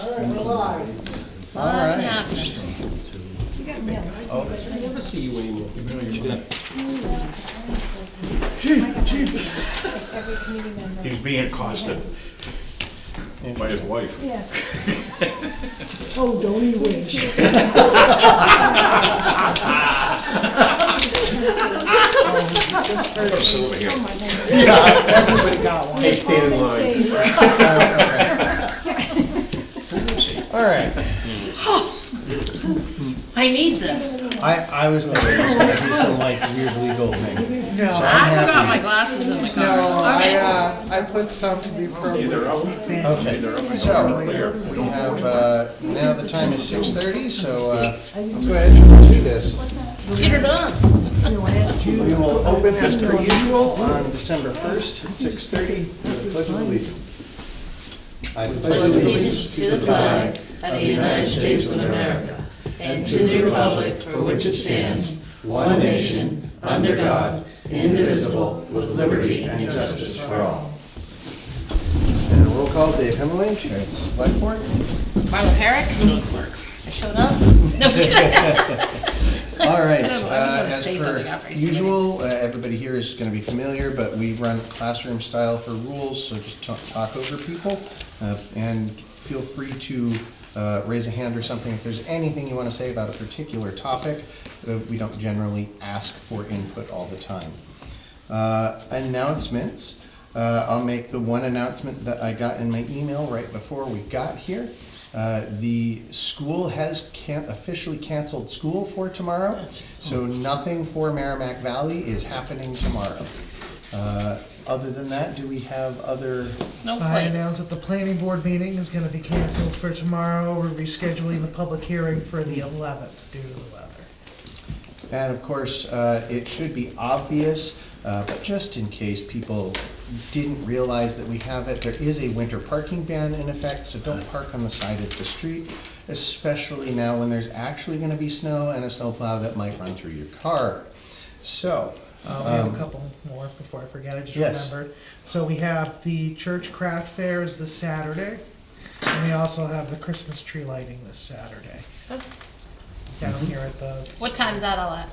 All right. Oh, I never see you anymore. He's being accosted by his wife. Yeah. Oh, don't he wish? Over here. Yeah, everybody got one. Hey, stand in line. All right. I need this. I was thinking there's gonna be some like weird legal thing. No, So I I'm forgot my happy. glasses in the car. no, Okay. I put some to be appropriate. Okay, so we have, now the time is 6:30, so let's go ahead and do this. Let's get her done. We will open as per usual on December 1st at 6:30 with the Pledge of Allegiance. I pledge allegiance To the flag of the United States of America and to the republic for which it stands, one nation, under God, indivisible, with liberty and justice for all. And a roll call, Dave Hemmerling, Chair of the Select Board. Marlo Herrick, I showed up. No, I'm just kidding. All right, I don't know, I just wanna as say per something after I say usual, everybody here is gonna be familiar, but we run classroom style for rules, so just talk over people. And feel free to raise a hand or something if there's anything you wanna say about a particular topic. We don't generally ask for input all the time. Announcements. I'll make the one announcement that I got in my email right before we got here. The school has officially canceled school for tomorrow, so nothing for Merrimack Valley is happening tomorrow. Other than that, do we have other? I Snowflakes. announced that the planning board meeting is gonna be canceled for tomorrow. We're rescheduling the public hearing for the 11th due to the weather. And of course, it should be obvious, but just in case people didn't realize that we have it, there is a winter parking ban in effect, so don't park on the side of the street, especially now when there's actually gonna be snow and a snowplow that might run through your car. So, We have a couple more before I forget, I just Yes. remembered. So we have the church craft fair is this Saturday, and we also have the Christmas tree lighting this Saturday. Down here at the. What time's that all at?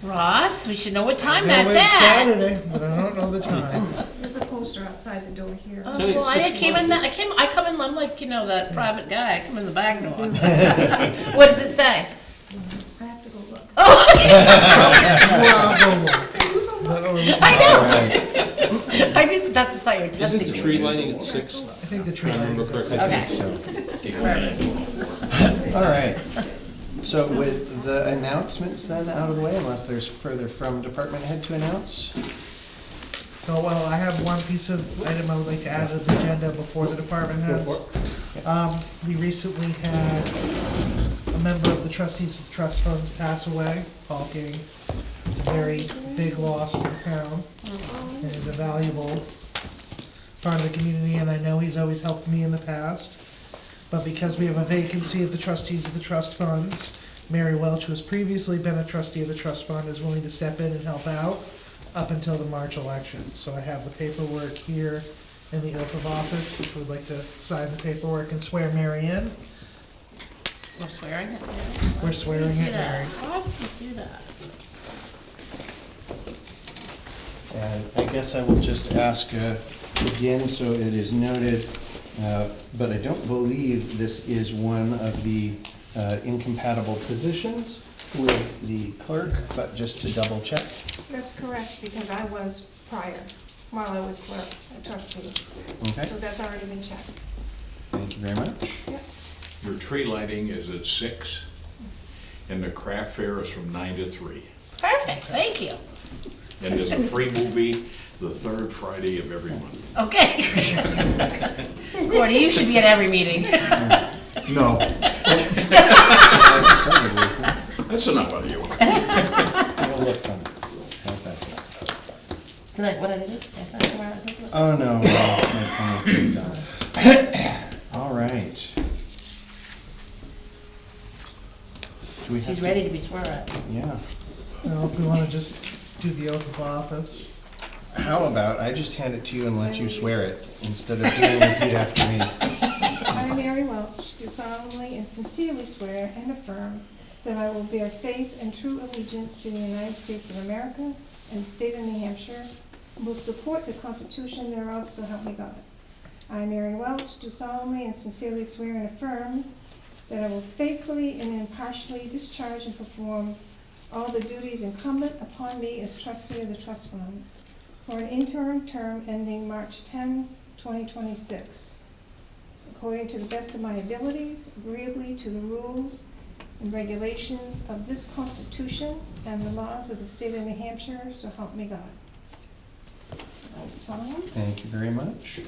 Ross, we should know what time No, that's it's at. Saturday, but I don't know the time. There's a poster outside the door here. Oh, well, I came in, I come in, I'm like, that private guy, I come in the back door. What does it say? I have to go look. I know, alright, I didn't, that's like you're Isn't testing the me. tree lighting at 6? I think the tree I remember lighting is correctly. Okay. so. Alright, so with the announcements then out of the way, unless there's further from department head to announce? So, well, I have one piece of item I would like to add to the agenda before the department heads. We recently had a member of the trustees of the trust funds pass away, Paul King. It's a very big loss to the town, and is a valuable part of the community, and I know he's always helped me in the past. But because we have a vacancy of the trustees of the trust funds, Mary Welch, who has previously been a trustee of the trust fund, is willing to step in and help out up until the March election. So I have the paperwork here in the oath of office, if you would like to sign the paperwork and swear Mary in. We're swearing it? We're swearing Do it, that. Mary. Why would we do that? And I guess I will just ask again, so it is noted, but I don't believe this is one of the incompatible positions with the clerk, but just to double check. That's correct, because I was prior, while I was clerk, a trustee. Okay, So that's already been checked. thank you very much. Yep. Your tree lighting is at 6, and the craft fair is from 9 to 3. Perfect, thank you. And there's a free movie the third Friday of every month. Okay. Gordy, you should be at every meeting. No. I started with it. That's enough out of you. It'll look fun. Like that's it. Tonight, what did I do? Did I sign somewhere else? This was- Oh, no, my pen is pretty done. All right. Do we have She's to- ready to be sworn at. Yeah. Now, if we wanna just do the oath of office. How about I just hand it to you and let you swear it, instead of doing repeat after me? I do solemnly and sincerely swear and affirm that I will bear faith and true allegiance to the United States of America and the state of New Hampshire, and will support the Constitution thereof, so help me God. I, Mary Welch, do solemnly and sincerely swear and affirm that I will faithfully and impartially discharge and perform all the duties incumbent upon me as trustee of the trust fund for an interim term ending March 10, 2026, according to the best of my abilities, agreeably to the rules and regulations of this Constitution and the laws of the state of New Hampshire, so help me God. So, Thank you very much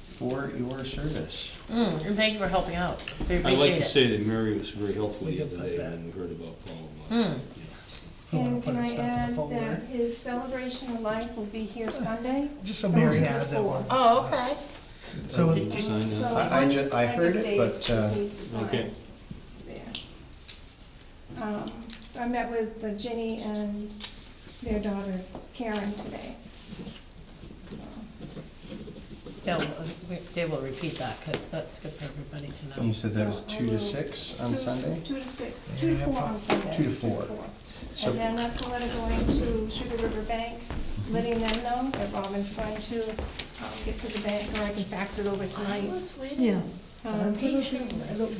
for your service. And thank you for helping out. We I'd like appreciate to it. say that Mary was very helpful We the can other put day that. when we heard about Paul. Mm. You wanna and put can his I stuff in the add folder? that his celebration of life will be here Sunday? Just so Mary has it. Oh, Oh, okay. So, Did you sign So that? I heard it, Dave but, just needs to sign Okay. there. I met with Ginny and their daughter Karen today. So, Dave will repeat that, because that's good for everybody to you know. said that was So I 2 to will- 6 on two- Sunday? 2 to 6, 2 to 4 on Sunday. 2 to 4. So- And then that's the letter going to Sugar River Bank, letting them know that Robin's going to get to the bank, or I can fax it over tonight. Yeah.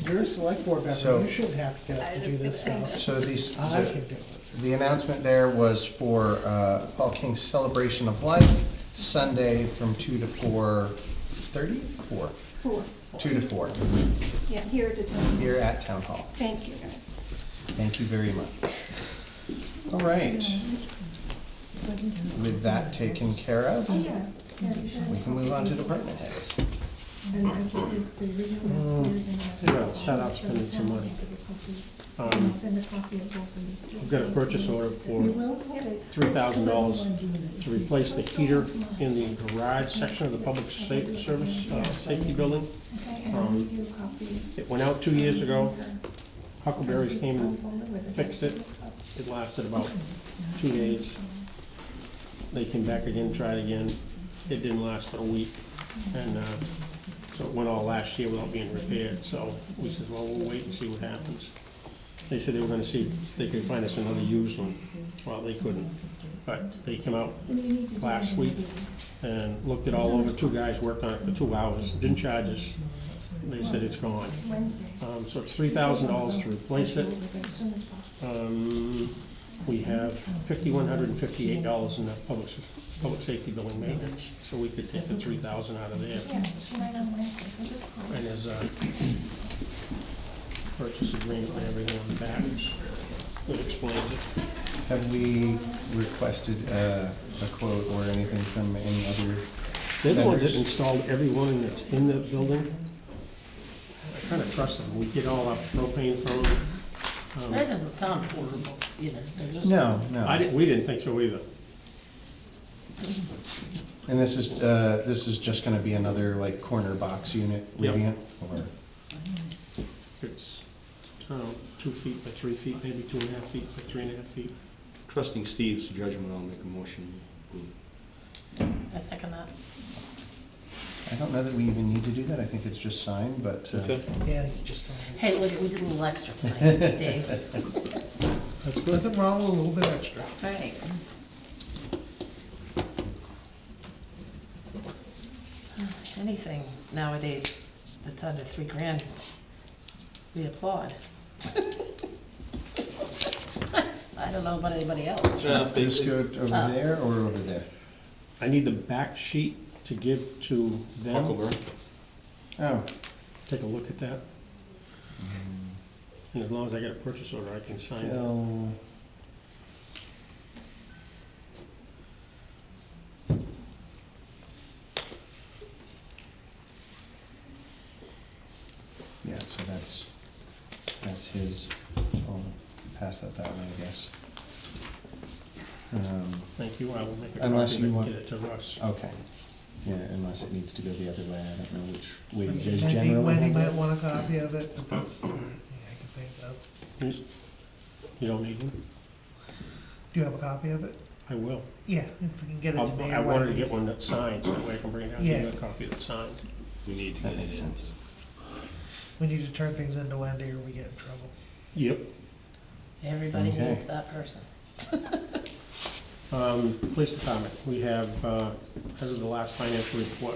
you're a select board member, So- you shouldn't have to get up to do this stuff. So these, I can do it. the announcement there was for Paul King's celebration of life, Sunday from 2 to 4:30? 4. 4, 2 to 4, yeah, here at the town. here at Town Hall. Thank you, guys. Thank you very much. All right. With that taken care of, Yeah. we can move on to department heads. Yeah, start out spending some money. I'll send a copy of both of these to you. I've got a purchase order for $3,000 to replace the heater in the garage section of the public safety building. Okay, and I'll give you a copy. It went out 2 years ago. Huckleberries came and fixed it. It lasted about 2 days. They came back again, tried again. It didn't last but a week. And so it went all last year without being repaired. So we said, well, we'll wait and see what happens. They said they were gonna see if they could find us another used one. Well, they couldn't. But they came out last week and looked it all over. 2 guys worked on it for 2 hours, didn't charge us. They said it's gone. Wednesday. So it's $3,000 to replace it. As soon as possible. We have $5,158 in the public safety building maintenance, so we could take the 3,000 out of there. Yeah, she might on Wednesday, so just call. And there's a purchase agreement and everything on the back that explains it. Have we requested a quote or anything from any other They're the ones that vendors? installed everyone that's in the building. I kinda trust them. We get all our propane from them. That doesn't sound horrible either, does it? No, We didn't think so either. And this is just gonna be another like corner box unit, Yep. Radiant, or? It's, I don't know, 2 feet by 3 feet, maybe 2.5 feet by 3.5 feet. Trusting Steve's judgment, I'll make a motion. I second that. I don't know that we even need to do that, I think it's just signed, but, Okay. Yeah, you just sign it. Hey, look, we did a little extra tonight, Dave. That's good. Nothing wrong with a little bit extra. Right. Anything nowadays that's under $3,000, we applaud. I don't know about anybody else. this go over there or over there? I need the back sheet to give to them. Huckleberry. Oh, Take a look at that. And as long as I get a purchase order, I can sign it. Phil. Yeah, so that's his, I'll pass that way, I guess. Thank you, I will make a Unless copy you of it want- and get it to Russ. Okay, yeah, unless it needs to go the other way, I don't know which way you guys Wendy, generally Wendy handle might it. want a copy of it, but that's, yeah, I can think of. You don't need one? Do you have a copy of it? I will. Yeah, if we can get it to me I or wanted to Wendy. get one that's signed, so that way I can bring it down, give you Yeah. a copy that's signed. We need to That get it makes in. sense. we need to turn things into Wendy or we get in trouble. Yep. Everybody Okay. needs that person. Police department, we have, as of the last financial report,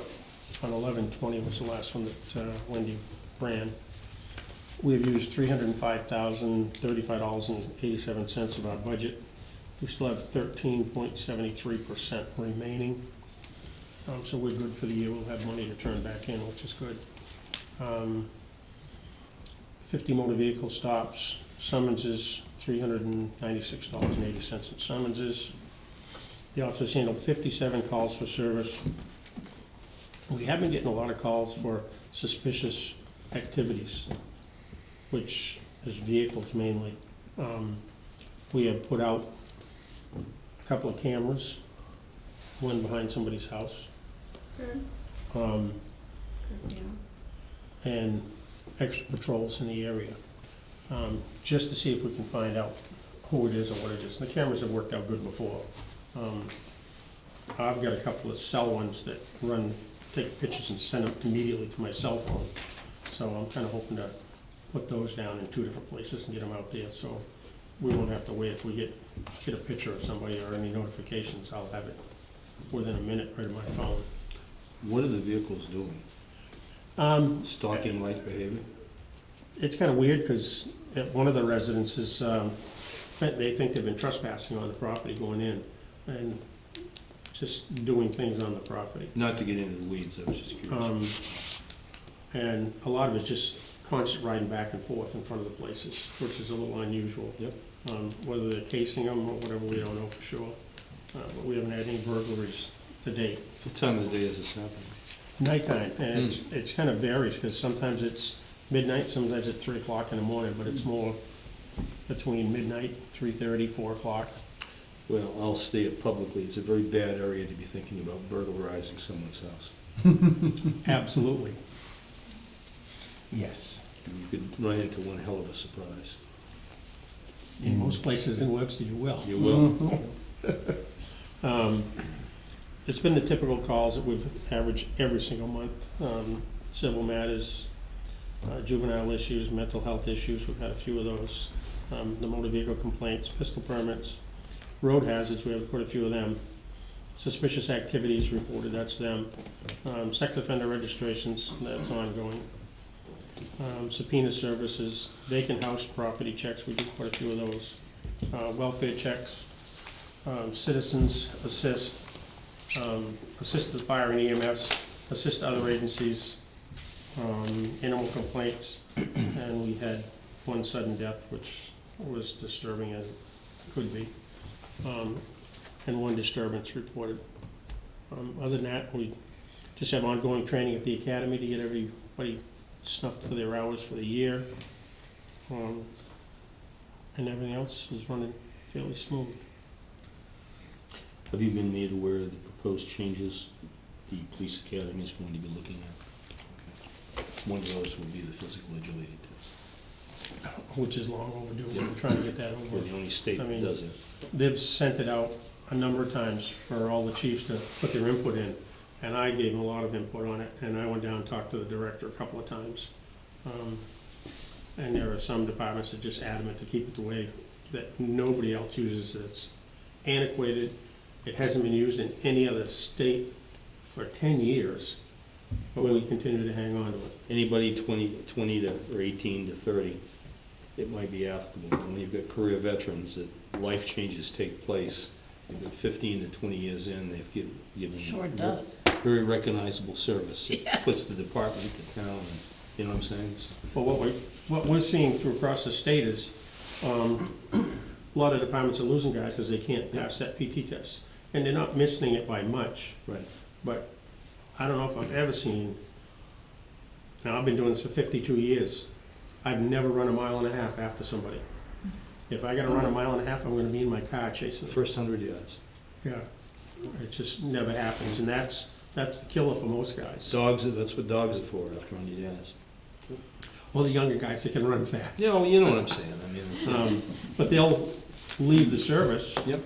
on 11/20 was the last one that Wendy ran. We have used $305,035.87 of our budget. We still have 13.73% remaining. So we're good for the year. We'll have money to turn back in, which is good. 50 motor vehicle stops, summonses, $396.80 in summonses. The officers handled 57 calls for service. We have been getting a lot of calls for suspicious activities, which is vehicles mainly. We have put out a couple of cameras, one behind somebody's house. And extra patrols in the area, just to see if we can find out who it is or what it is. And the cameras have worked out good before. I've got a couple of cell ones that take pictures and send them immediately to my cell phone. So I'm kinda hoping to put those down in 2 different places and get them out there, so we won't have to wait. If we get a picture of somebody or any notifications, I'll have it within a minute right on my phone. What are the vehicles doing? Stalking life behavior? It's kinda weird, cause at one of the residences, they think they've been trespassing on the property going in and just doing things on the property. Not to get into the weeds, I was just curious. And a lot of it's just constant riding back and forth in front of the places, which is a little unusual. Yep. Whether they're casing them or whatever, we don't know for sure. But we haven't had any burglaries to date. What time of the day is this happening? Nighttime, and it's kind of varies, because sometimes it's midnight, sometimes it's 3 o'clock in the morning, but it's more between midnight, 3:30, 4 o'clock. Well, I'll state it publicly, it's a very bad area to be thinking about burglarizing someone's house. Absolutely. Yes. You could run into one hell of a surprise. In most places in Webster, you will. You will? It's been the typical calls that we've averaged every single month. Civil matters, juvenile issues, mental health issues, we've had a few of those. The motor vehicle complaints, pistol permits, road hazards, we have quite a few of them. Suspicious activities reported, that's them. Sex offender registrations, that's ongoing. Subpoena services, vacant house property checks, we do quite a few of those. Welfare checks, citizens assist, assist the fire and EMS, assist other agencies, animal complaints, and we had one sudden death, which was disturbing as it could be, and one disturbance reported. Other than that, we just have ongoing training at the academy to get everybody snuffed for their hours for the year, and everything else is running fairly smooth. Have you been made aware of the proposed changes the police academy is going to be looking at? Okay. One of those will be the physical agility test. Which is long overdue, we're trying to get that We're over. the only state I that mean, does it. They've sent it out a number of times for all the chiefs to put their input in, and I gave them a lot of input on it, and I went down and talked to the director a couple of times. And there are some departments that just adamant to keep it the way that nobody else uses it. It's antiquated, it hasn't been used in any other state for 10 years, but we continue to hang on to it. Anybody 20 to, or 18 to 30, it might be applicable. But when you've got career veterans, that life changes take place. You've got 15 to 20 years in, they've given Sure does. very recognizable service. It puts the department to town, and, you know what I'm saying? So, Well, what we're seeing through across the state is, a lot of departments are losing guys because they can't pass that PT test. And they're not missing it by much, right. but I don't know if I've ever seen, now I've been doing this for 52 years, I've never run a mile and a half after somebody. If I gotta run a mile and a half, I'm gonna be in my car chasing The them. first 100 yards. Yeah, it just never happens, and that's the killer for most guys. Dogs, that's what dogs are for, after 100 yards. Well, the younger guys that can run fast. You know what I'm saying, I mean, it's, But they'll leave the service. yep.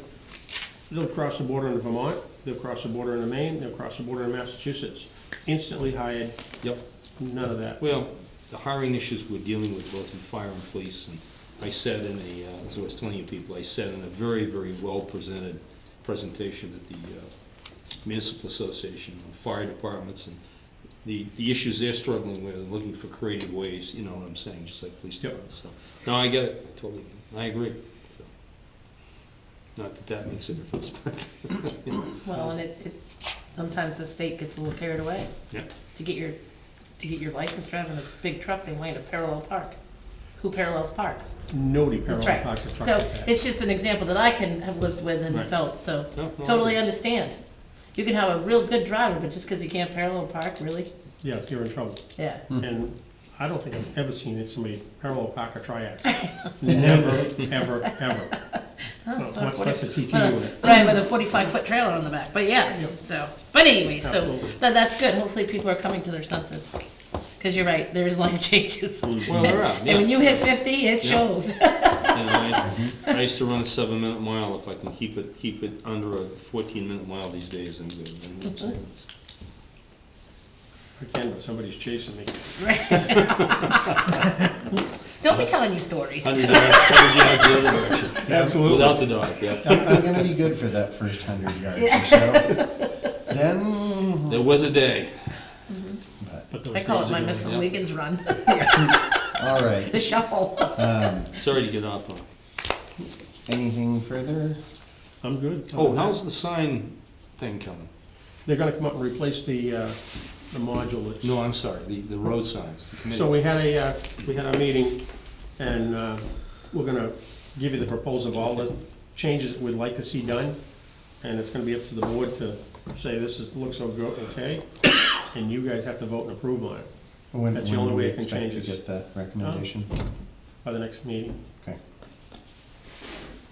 They'll cross the border into Vermont, they'll cross the border into Maine, they'll cross the border into Massachusetts. Instantly hired, Yep. none of that. Well, the hiring issues we're dealing with both in fire and police, and I said in a, as I was telling you people, I said in a very, very well-presented presentation at the Municipal Association on fire departments and the issues they're struggling with, looking for creative ways, you know what I'm saying, just like police departments, so. No, I get it, I totally, I agree. So, not that that makes a difference, but, you know. Well, and it, sometimes the state gets a little carried away. Yeah. To get your license driving a big truck, they want you to parallel park. Who parallels parks? Nobody That's parallel right. parks a truck So like that. it's just an example that I can have lived with and Right. felt, so No, no, I totally agree. understand. You can have a real good driver, but just because you can't parallel park, really? Yeah, you're in trouble. Yeah. And I don't think I've ever seen somebody parallel park a triax. Never, ever, ever. Oh, Much about less a 40 TT unit. Right, with a 45-foot trailer on the back, but yes, so, but anyway, so, Absolutely. that's good, hopefully people are coming to their senses. Cause you're right, there is life changes. Well, there are, And when yeah. you hit 50, it shows. I used to run a 7-minute mile. If I can keep it under a 14-minute mile these days, I'm good. You know what I'm saying? It's- I can, but somebody's chasing me. Don't be telling you stories. 100 yards the other direction. Absolutely. Without the dog, yeah. I'm gonna be good for that first 100 yards or so. Then, There was a day. But those I call days it my are Miss gone. Wiggins run, all the right. shuffle. Sorry to get off on. Anything further? I'm good. Oh, how's the sign thing coming? They're gonna come up and replace the module that's. No, I'm sorry, the road signs. the committee. So we had a meeting, and we're gonna give you the proposal of all the changes that we'd like to see done, and it's gonna be up to the board to say looks so good, okay? And you guys have to vote and approve on it When That's the when only do we way it can expect change to is- get that recommendation? by the next meeting. Okay.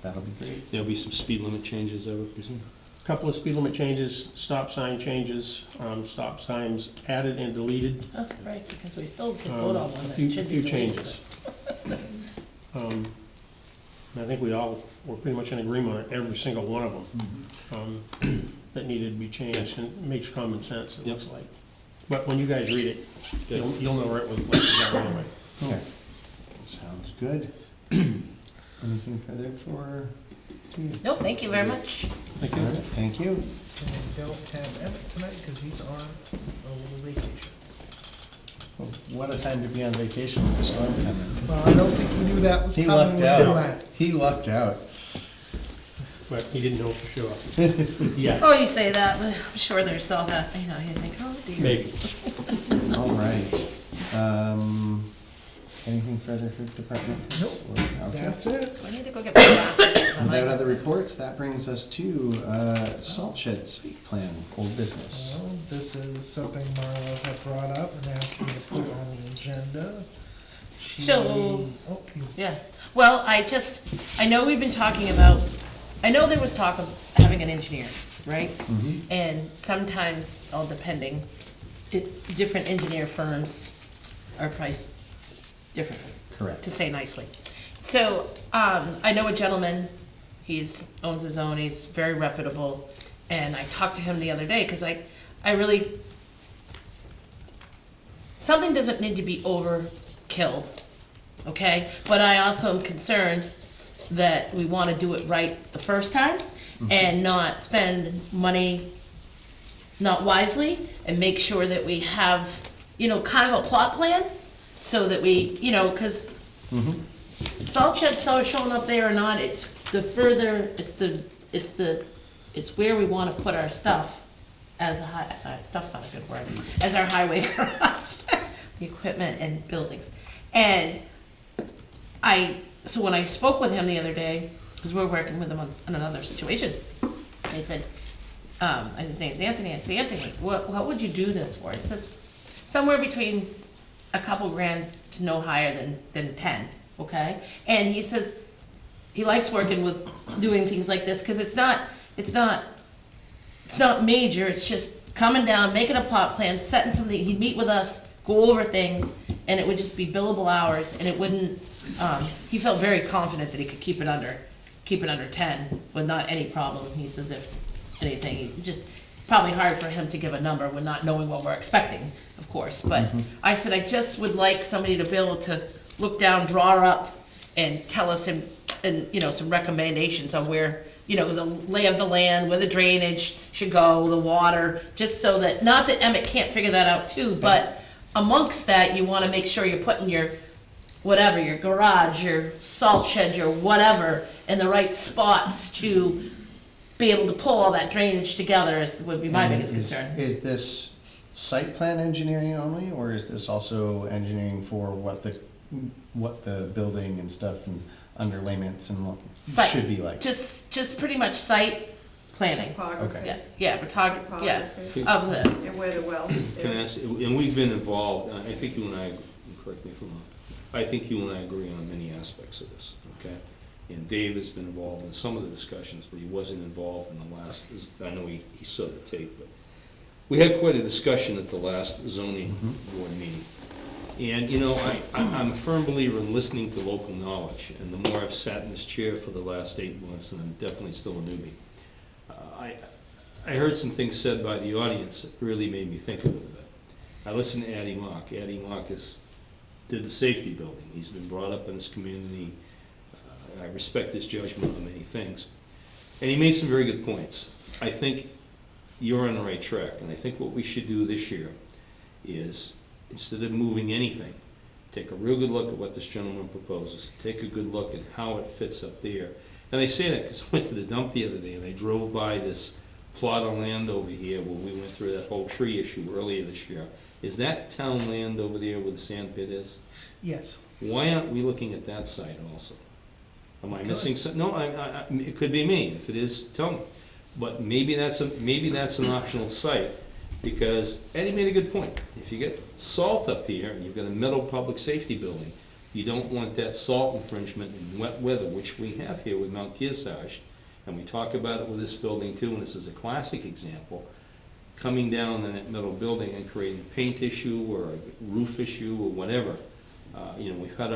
That'll be great. There'll be some speed limit changes, I would presume. Couple of speed limit changes, stop sign changes, stop signs added and deleted. Oh, right, because we still can vote on one A that few should be deleted. changes. I think we're pretty much in agreement on every single one of them, that needed to be changed, and it makes common sense, it Yep. looks like. But when you guys read it, you'll know right where the places are anyway. Okay. Sounds good. Anything further for you? No, thank you very much. Thank All you. right, thank you. And we don't have Emmett tonight because he's on a little vacation. Well, what a time to be on vacation with the storm coming. Well, I don't think he knew that was He coming lucked when he out. went. He lucked out. But he didn't know for sure. Yeah, Oh, you say that, but I'm sure there's all that, you think, oh dear. maybe. All right. Anything further for department? Nope. Okay. That's it. I need to go get my glasses. Without other reports, that brings us to salt shed site plan, old business. Well, this is something Marla had brought up and asked me to put on the agenda. So, Oh, you yeah, well, I know we've been talking about, I know there was talk of having an engineer, right? And sometimes, all depending, different engineer firms are priced differently. Correct. To say nicely. So, I know a gentleman, owns his own, he's very reputable, and I talked to him the other day, cause I really, something doesn't need to be overkilled, okay? But I also am concerned that we wanna do it right the first time, and not spend money not wisely, and make sure that we have, kind of a plot plan, so that we, cause salt shed's showing up there or not, it's the further, it's where we wanna put our stuff as stuff's not a good word, as our highway garage, the equipment and buildings. And so when I spoke with him the other day, cause we're working with him on another situation, I said, his name's Anthony, I said, Anthony, what would you do this for? He says, somewhere between a couple grand to no higher than 10, okay? And he says, he likes working with, doing things like this, cause it's not major, it's just coming down, making a plot plan, setting something, he'd meet with us, go over things, and it would just be billable hours, and it wouldn't, he felt very confident that he could keep it under 10 with not any problem. He says if anything, he just, probably hard for him to give a number when not knowing what we're expecting, of course, but I said, I just would like somebody to be able to look down, draw up, and tell us you know, some recommendations on where, you know, the lay of the land, where the drainage should go, the water, just so that, not that Emmett can't figure that out too, but amongst that, you wanna make sure you're putting your, whatever, your garage, your salt shed, your whatever, in the right spots to be able to pull all that drainage together would be my And biggest concern. Is this site plan engineering only, or is this also engineering for what the building and stuff and underlayments and what Site- should be like? Just pretty much site planning. Topography. Yeah, yeah, photography, yeah, Topography. of the, And where the wells. Can I ask, and we've been involved, I think you and I, correct me if I'm wrong, I think you and I agree on many aspects of this, okay? And Dave has been involved in some of the discussions, but he wasn't involved in the last, I know he saw the tape, but we had quite a discussion at the last zoning board meeting. And, you know, I'm a firm believer in listening to local knowledge, and the more I've sat in this chair for the last 8 months, and I'm definitely still a newbie, I heard some things said by the audience that really made me think a little bit. I listened to Addie Mock. Addie Mock did the safety building. He's been brought up in this community. I respect his judgment on many things. And he made some very good points. I think you're on the right track, and I think what we should do this year is, instead of moving anything, take a real good look at what this gentleman proposes, take a good look at how it fits up there. And I say that because I went to the dump the other day, and I drove by this plot of land over here where we went through that whole tree issue earlier this year. Is that town land over there where the sand pit is? Yes. Why aren't we looking at that site also? Am I missing some? No, it could be me. If it is, tell me. But maybe that's an optional site, because Eddie made a good point. If you get salt up here and you've got a metal public safety building, you don't want that salt infringement in wet weather, which we have here with Mount Kearsarge, and we talk about it with this building too, and this is a classic example, coming down in that metal building and creating a paint issue or a roof issue or whatever. You know, we've had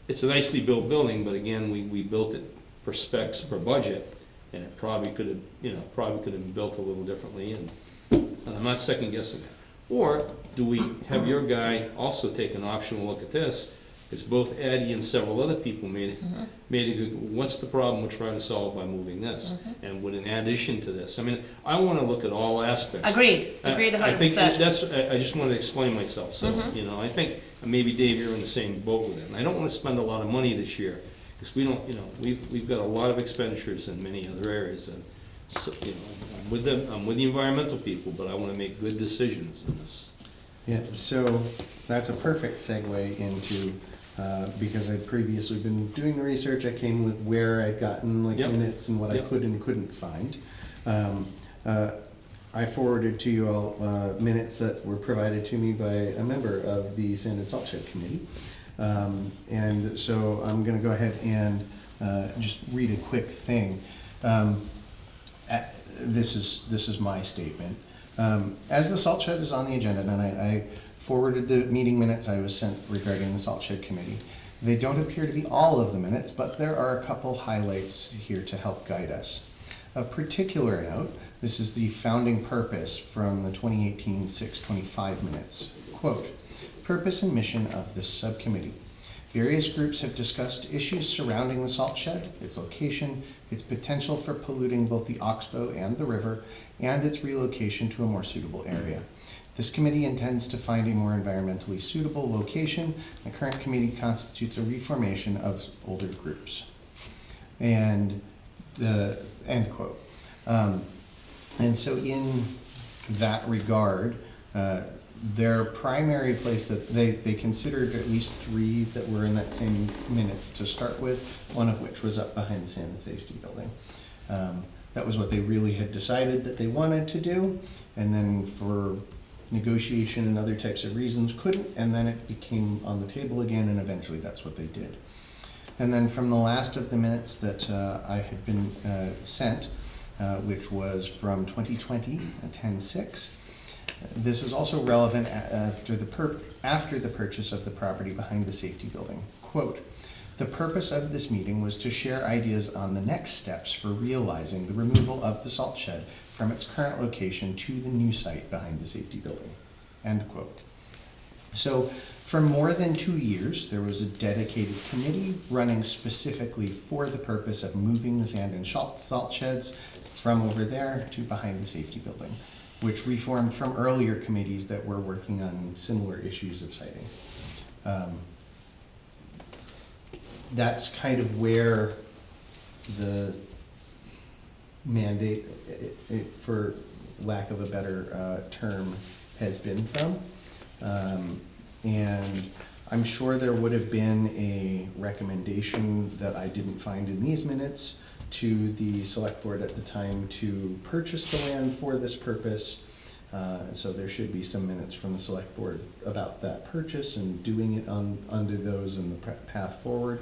it's a nicely built building, but again, we built it per specs, per budget, and it probably could have been built a little differently, and I'm not second guessing that. Or do we have your guy also take an optional look at this? Because both Addie and several other people made a good, what's the problem we're trying to solve by moving this? And with an addition to this, I mean, I want to look at all aspects. agreed I 100%. think I just wanted to explain myself, so, you know, I think maybe Dave, you're in the same boat with it. And I don't want to spend a lot of money this year, because we don't, you know, we've got a lot of expenditures in many other areas, and, so, you know, I'm with the environmental people, but I want to make good decisions in this. Yeah, so that's a perfect segue into, because I'd previously been doing the research, I came with where I'd gotten like Yep. minutes and what I Yep. could and couldn't find. I forwarded to you all minutes that were provided to me by a member of the Sand and Salt Shed Committee. And so I'm gonna go ahead and just read a quick thing. This is my statement. As the salt shed is on the agenda, and I forwarded the meeting minutes I was sent regarding the salt shed committee. They don't appear to be all of the minutes, but there are a couple highlights here to help guide us. Of particular note, this is the founding purpose from the 2018 625 minutes. Quote, "Purpose and mission of this subcommittee. Various groups have discussed issues surrounding the salt shed, its location, its potential for polluting both the Oxbow and the river, and its relocation to a more suitable area. This committee intends to find a more environmentally suitable location. The current committee constitutes a reformation of older groups." And the end quote. And so in that regard, their primary place that they considered at least 3 that were in that same minutes to start with, one of which was up behind the sand and safety building. That was what they really had decided that they wanted to do, and then for negotiation and other types of reasons couldn't, and then it became on the table again, and eventually that's what they did. And then from the last of the minutes that I had been sent, which was from 2020, 10/6, this is also relevant after the purchase of the property behind the safety building. Quote, "The purpose of this meeting was to share ideas on the next steps for realizing the removal of the salt shed from its current location to the new site behind the safety building. End quote. So for more than 2 years, there was a dedicated committee running specifically for the purpose of moving the sand and salt sheds from over there to behind the safety building, which reformed from earlier committees that were working on similar issues of siting. That's kind of where the mandate, for lack of a better term, has been from. And I'm sure there would have been a recommendation that I didn't find in these minutes to the select board at the time to purchase the land for this purpose. So there should be some minutes from the select board about that purchase and doing it under those and the path forward.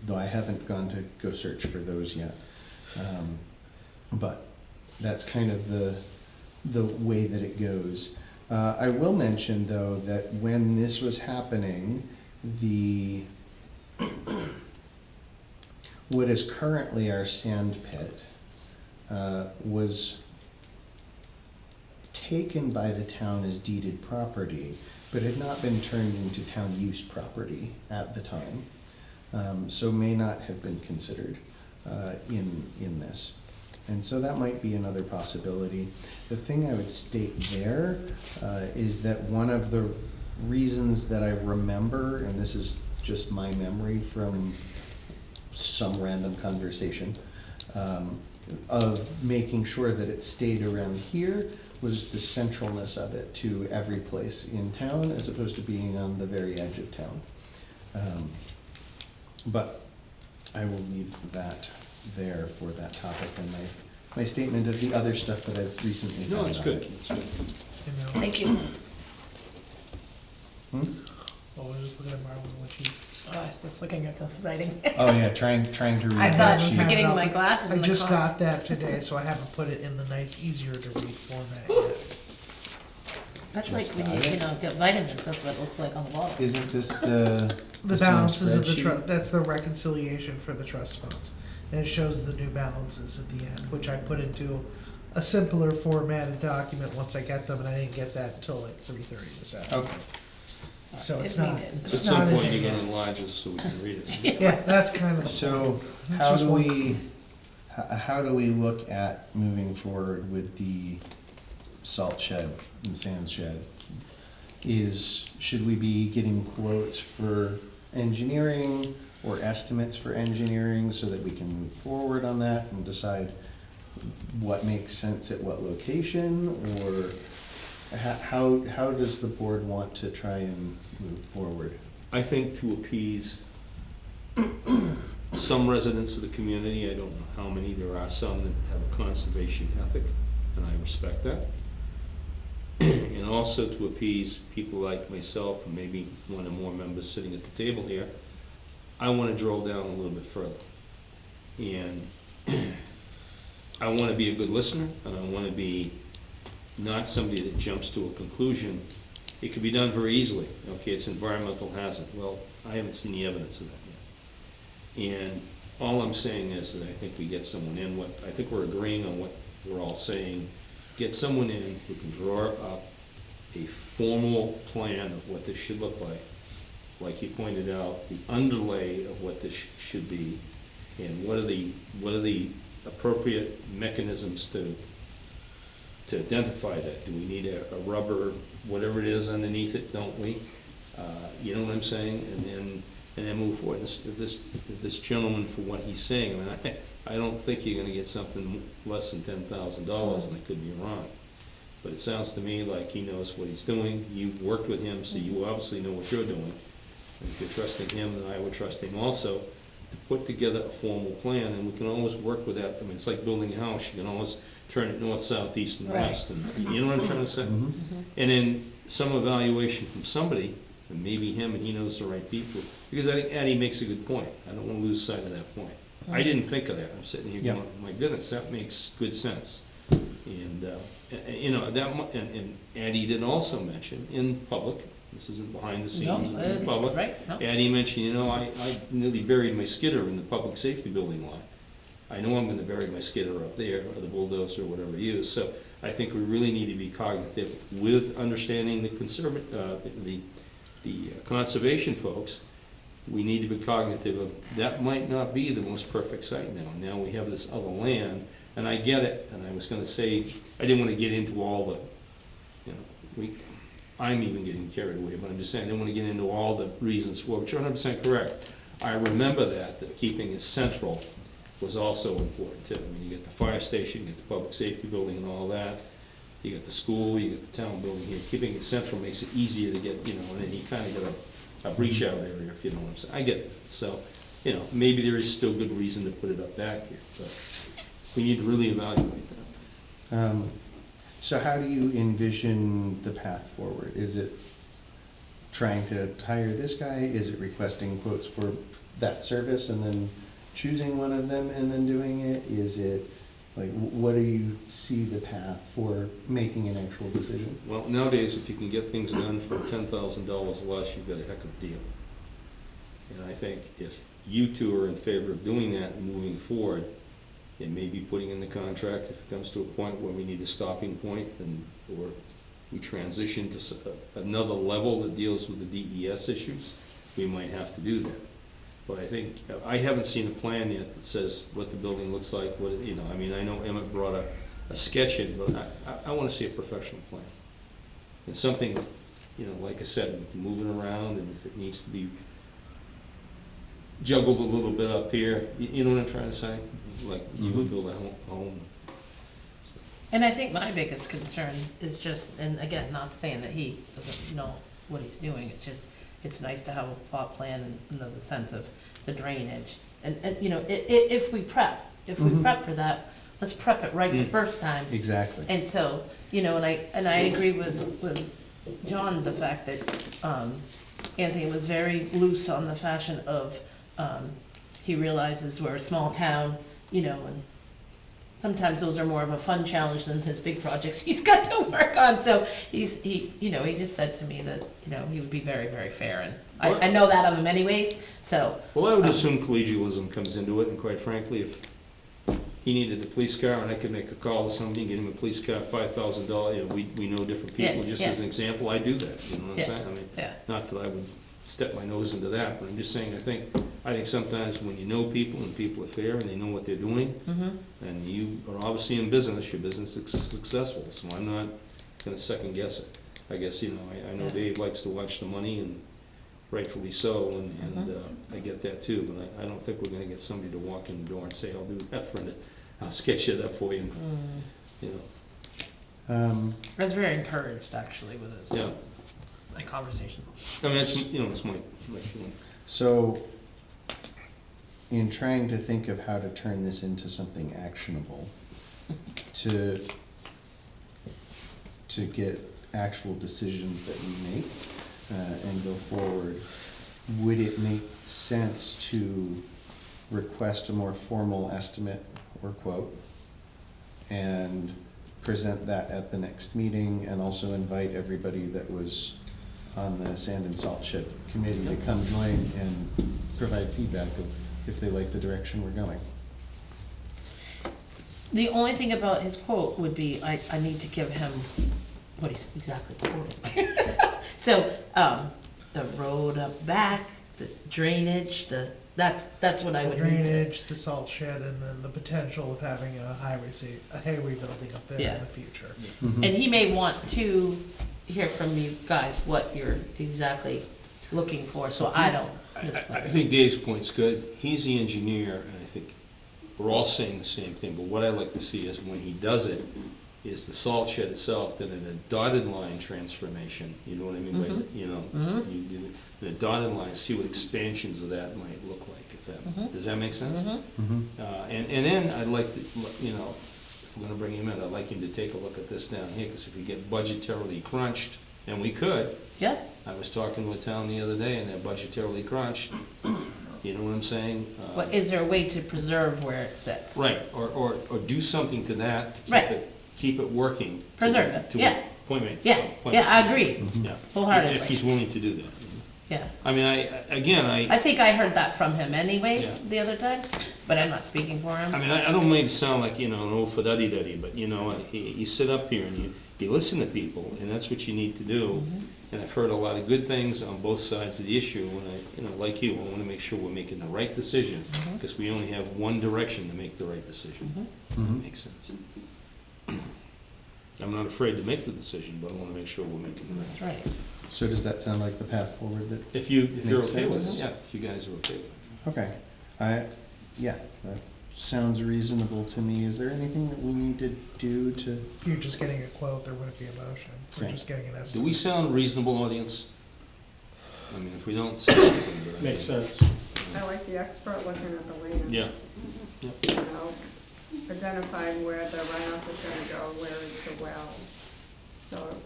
Though I haven't gone to go search for those yet. But that's kind of the way that it goes. I will mention, though, that when this was happening, what is currently our sand pit was taken by the town as deeded property, but had not been turned into town use property at the time, so may not have been considered in this. And so that might be another possibility. The thing I would state there is that one of the reasons that I remember, and this is just my memory from some random conversation, of making sure that it stayed around here was the centralness of it to every place in town as opposed to being on the very edge of town. But I will leave that there for that topic and my statement of the other stuff that I've recently found out. No, it's good, it's good. You know, Thank you. well, we're just looking at Marlon, what she. Oh, I was just looking at the writing. Oh, yeah, trying to read I that thought sheet. I'm getting my glasses in I the just car. got that today, so I haven't put it in the nice, easier to read format yet. That's like Just when got you it. Get vitamins, that's what it looks like on the bottle. Isn't this the The same balances of the spreadsheet? that's the reconciliation for the trust funds. And it shows the new balances at the end, which I put into a simpler formatted document once I get them, and I didn't get that until like 3:30 this afternoon. Okay. So it's Didn't not, read it. At it's some not in point, you're there gonna yet. enlarge this so we can read it. Yeah, that's kind of the So point. how Just do one- how do we look at moving forward with the salt shed and sand shed? Should we be getting quotes for engineering or estimates for engineering so that we can move forward on that and decide what makes sense at what location? Or how does the board want to try and move forward? I think to appease some residents of the community, I don't know how many, there are some that have a conservation ethic, and I respect that. And also to appease people like myself, and maybe one or more members sitting at the table here, I want to drill down a little bit further. And I want to be a good listener, and I want to be not somebody that jumps to a conclusion. It could be done very easily. Okay, it's environmental hazard. Well, I haven't seen the evidence of that yet. And all I'm saying is that I think we get someone in, I think we're agreeing on what we're all saying. Get someone in who can draw up a formal plan of what this should look like. Like you pointed out, the underlay of what this should be, and what are the appropriate mechanisms to identify that. Do we need a rubber, whatever it is underneath it, don't we? You know what I'm saying? And then move forward. If this gentleman, for what he's saying, I mean, I don't think you're gonna get something less than $10,000, and I could be wrong. But it sounds to me like he knows what he's doing. You've worked with him, so you obviously know what you're doing. And if you're trusting him, then I would trust him also to put together a formal plan, and we can always work with that. I mean, it's like building a house. You can always turn it north, south, east, and Right. west. And you know what I'm trying to say? And then some evaluation from somebody, and maybe him, and he knows the right people. Because I think Addie makes a good point. I don't want to lose sight of that point. I didn't think of that. I'm sitting here going, my goodness, that makes good sense. And, you know, and Addie did also mention in public, this isn't behind the scenes, No, it's in public. right, no. Addie mentioned, you know, I nearly buried my skidder in the public safety building lot. I know I'm gonna bury my skidder up there, or the bulldozer, or whatever you use, so I think we really need to be cognitive with understanding the conservation folks. We need to be cognitive of, that might not be the most perfect site now. Now we have this other land, and I get it, and I was gonna say, I didn't wanna get into all the, I'm even getting carried away, but I'm just saying, I didn't wanna get into all the reasons, well, you're 100% correct. I remember that keeping it central was also important too. I mean, you get the fire station, you get the public safety building and all that, you get the school, you get the town building here. Keeping it central makes it easier to get, and then you kinda get a breach out area, if you know what I'm saying. I get it. So, maybe there is still good reason to put it up back here, but we need to really evaluate that. So how do you envision the path forward? Is it trying to hire this guy? Is it requesting quotes for that service and then choosing one of them and then doing it? Is it, like, what do you see the path for making an actual decision? Well, nowadays, if you can get things done for $10,000 less, you've got a heck of a deal. And I think if you two are in favor of doing that and moving forward, it may be putting in the contract if it comes to a point where we need a stopping point, or we transition to another level that deals with the DES issues, we might have to do that. But I think, I haven't seen a plan yet that says what the building looks like, I mean, I know Emmett brought a sketch in, but I wanna see a professional plan. And something, like I said, we can move it around, and if it needs to be juggled a little bit up here, you know what I'm trying to say? Like, you would build a home. And I think my biggest concern is just, and again, not saying that he doesn't know what he's doing, it's just, it's nice to have a plot plan and know the sense of the drainage. And if we prep for that, let's prep it right the first time. Exactly. And so, and I agree with John, the fact that, Anthony was very loose on the fashion of, he realizes we're a small town, and sometimes those are more of a fun challenge than his big projects he's got to work on. So he just said to me that, he would be very, very fair, and I know that of him anyways, so. Well, I would assume collegialism comes into it, and quite frankly, if he needed a police car and I could make a call to somebody, get him a police car, $5,000, we know different people, Yeah, just yeah. as an example, I do that, you know what I'm Yeah, saying? I mean, yeah. not that I would step my nose into that, but I'm just saying, I think sometimes when you know people and people are fair and they know what they're doing, and you are obviously in business, your business is successful, so I'm not gonna second guess it. I guess, I know Yeah. Dave likes to watch the money, and rightfully so, and I get that too, but I don't think we're gonna get somebody to walk in the door and say, I'll do that for it, I'll sketch it up for you, I was very encouraged, actually, with his, Yeah, my conversation. I mean, it's, it's my feeling. So, in trying to think of how to turn this into something actionable, to get actual decisions that we make and go forward, would it make sense to request a more formal estimate or quote and present that at the next meeting, and also invite everybody that was on the sand and salt shed committee to come join and provide feedback of if they like the direction we're going? The only thing about his quote would be, I need to give him what he's exactly quoting. So, the road up back, the drainage, that's what I would need to. Drainage, the salt shed, and then the potential of having a highway building up there Yeah. in the future. And he may want to hear from you guys what you're exactly looking for, so I don't I misplace it. think Dave's point's good. He's the engineer, and I think we're all saying the same thing, but what I like to see is when he does it, is the salt shed itself, then in a dotted line transformation, you know what I mean by, you do in a dotted line, see what expansions of that might look like, if that, does that make sense? And then I'd like to, if we're gonna bring him in, I'd like him to take a look at this down here, because if we get budgetarily crunched, and we could, Yeah, I was talking to a town the other day, and they're budgetarily crunched, you know what I'm saying? but is there a way to preserve where it sits? Right, or do something to that, to Right. keep it working. Preserve it, to yeah. point me. Yeah, point yeah, me. I agree, Yeah. wholeheartedly. If he's willing to do that. Yeah. I mean, I think I heard that from him anyways, Yeah. the other time, but I'm not speaking for him. I mean, I don't mean to sound like, you know, an old fuddy-duddy, but you know, you sit up here and you listen to people, and that's what you need to do. And I've heard a lot of good things on both sides of the issue, and I, you know, like you, I wanna make sure we're making the right decision, because we only have one direction to make the right decision. That makes sense. I'm not afraid to make the decision, but I wanna make sure we're making the right. That's right. So does that sound like the path forward that, If you're Makes okay with it, sense. yeah, if you guys are okay with it. okay, yeah, that sounds reasonable to me. Is there anything that we need to do to, You're just getting a quote, there wouldn't be a motion, we're Okay. just getting an Do estimate. we sound reasonable, audience? I mean, if we don't, say something, but I Makes think- sense. I like the expert looking at the land. Yeah, You know, identifying where the runoff is gonna go, where is the well. So,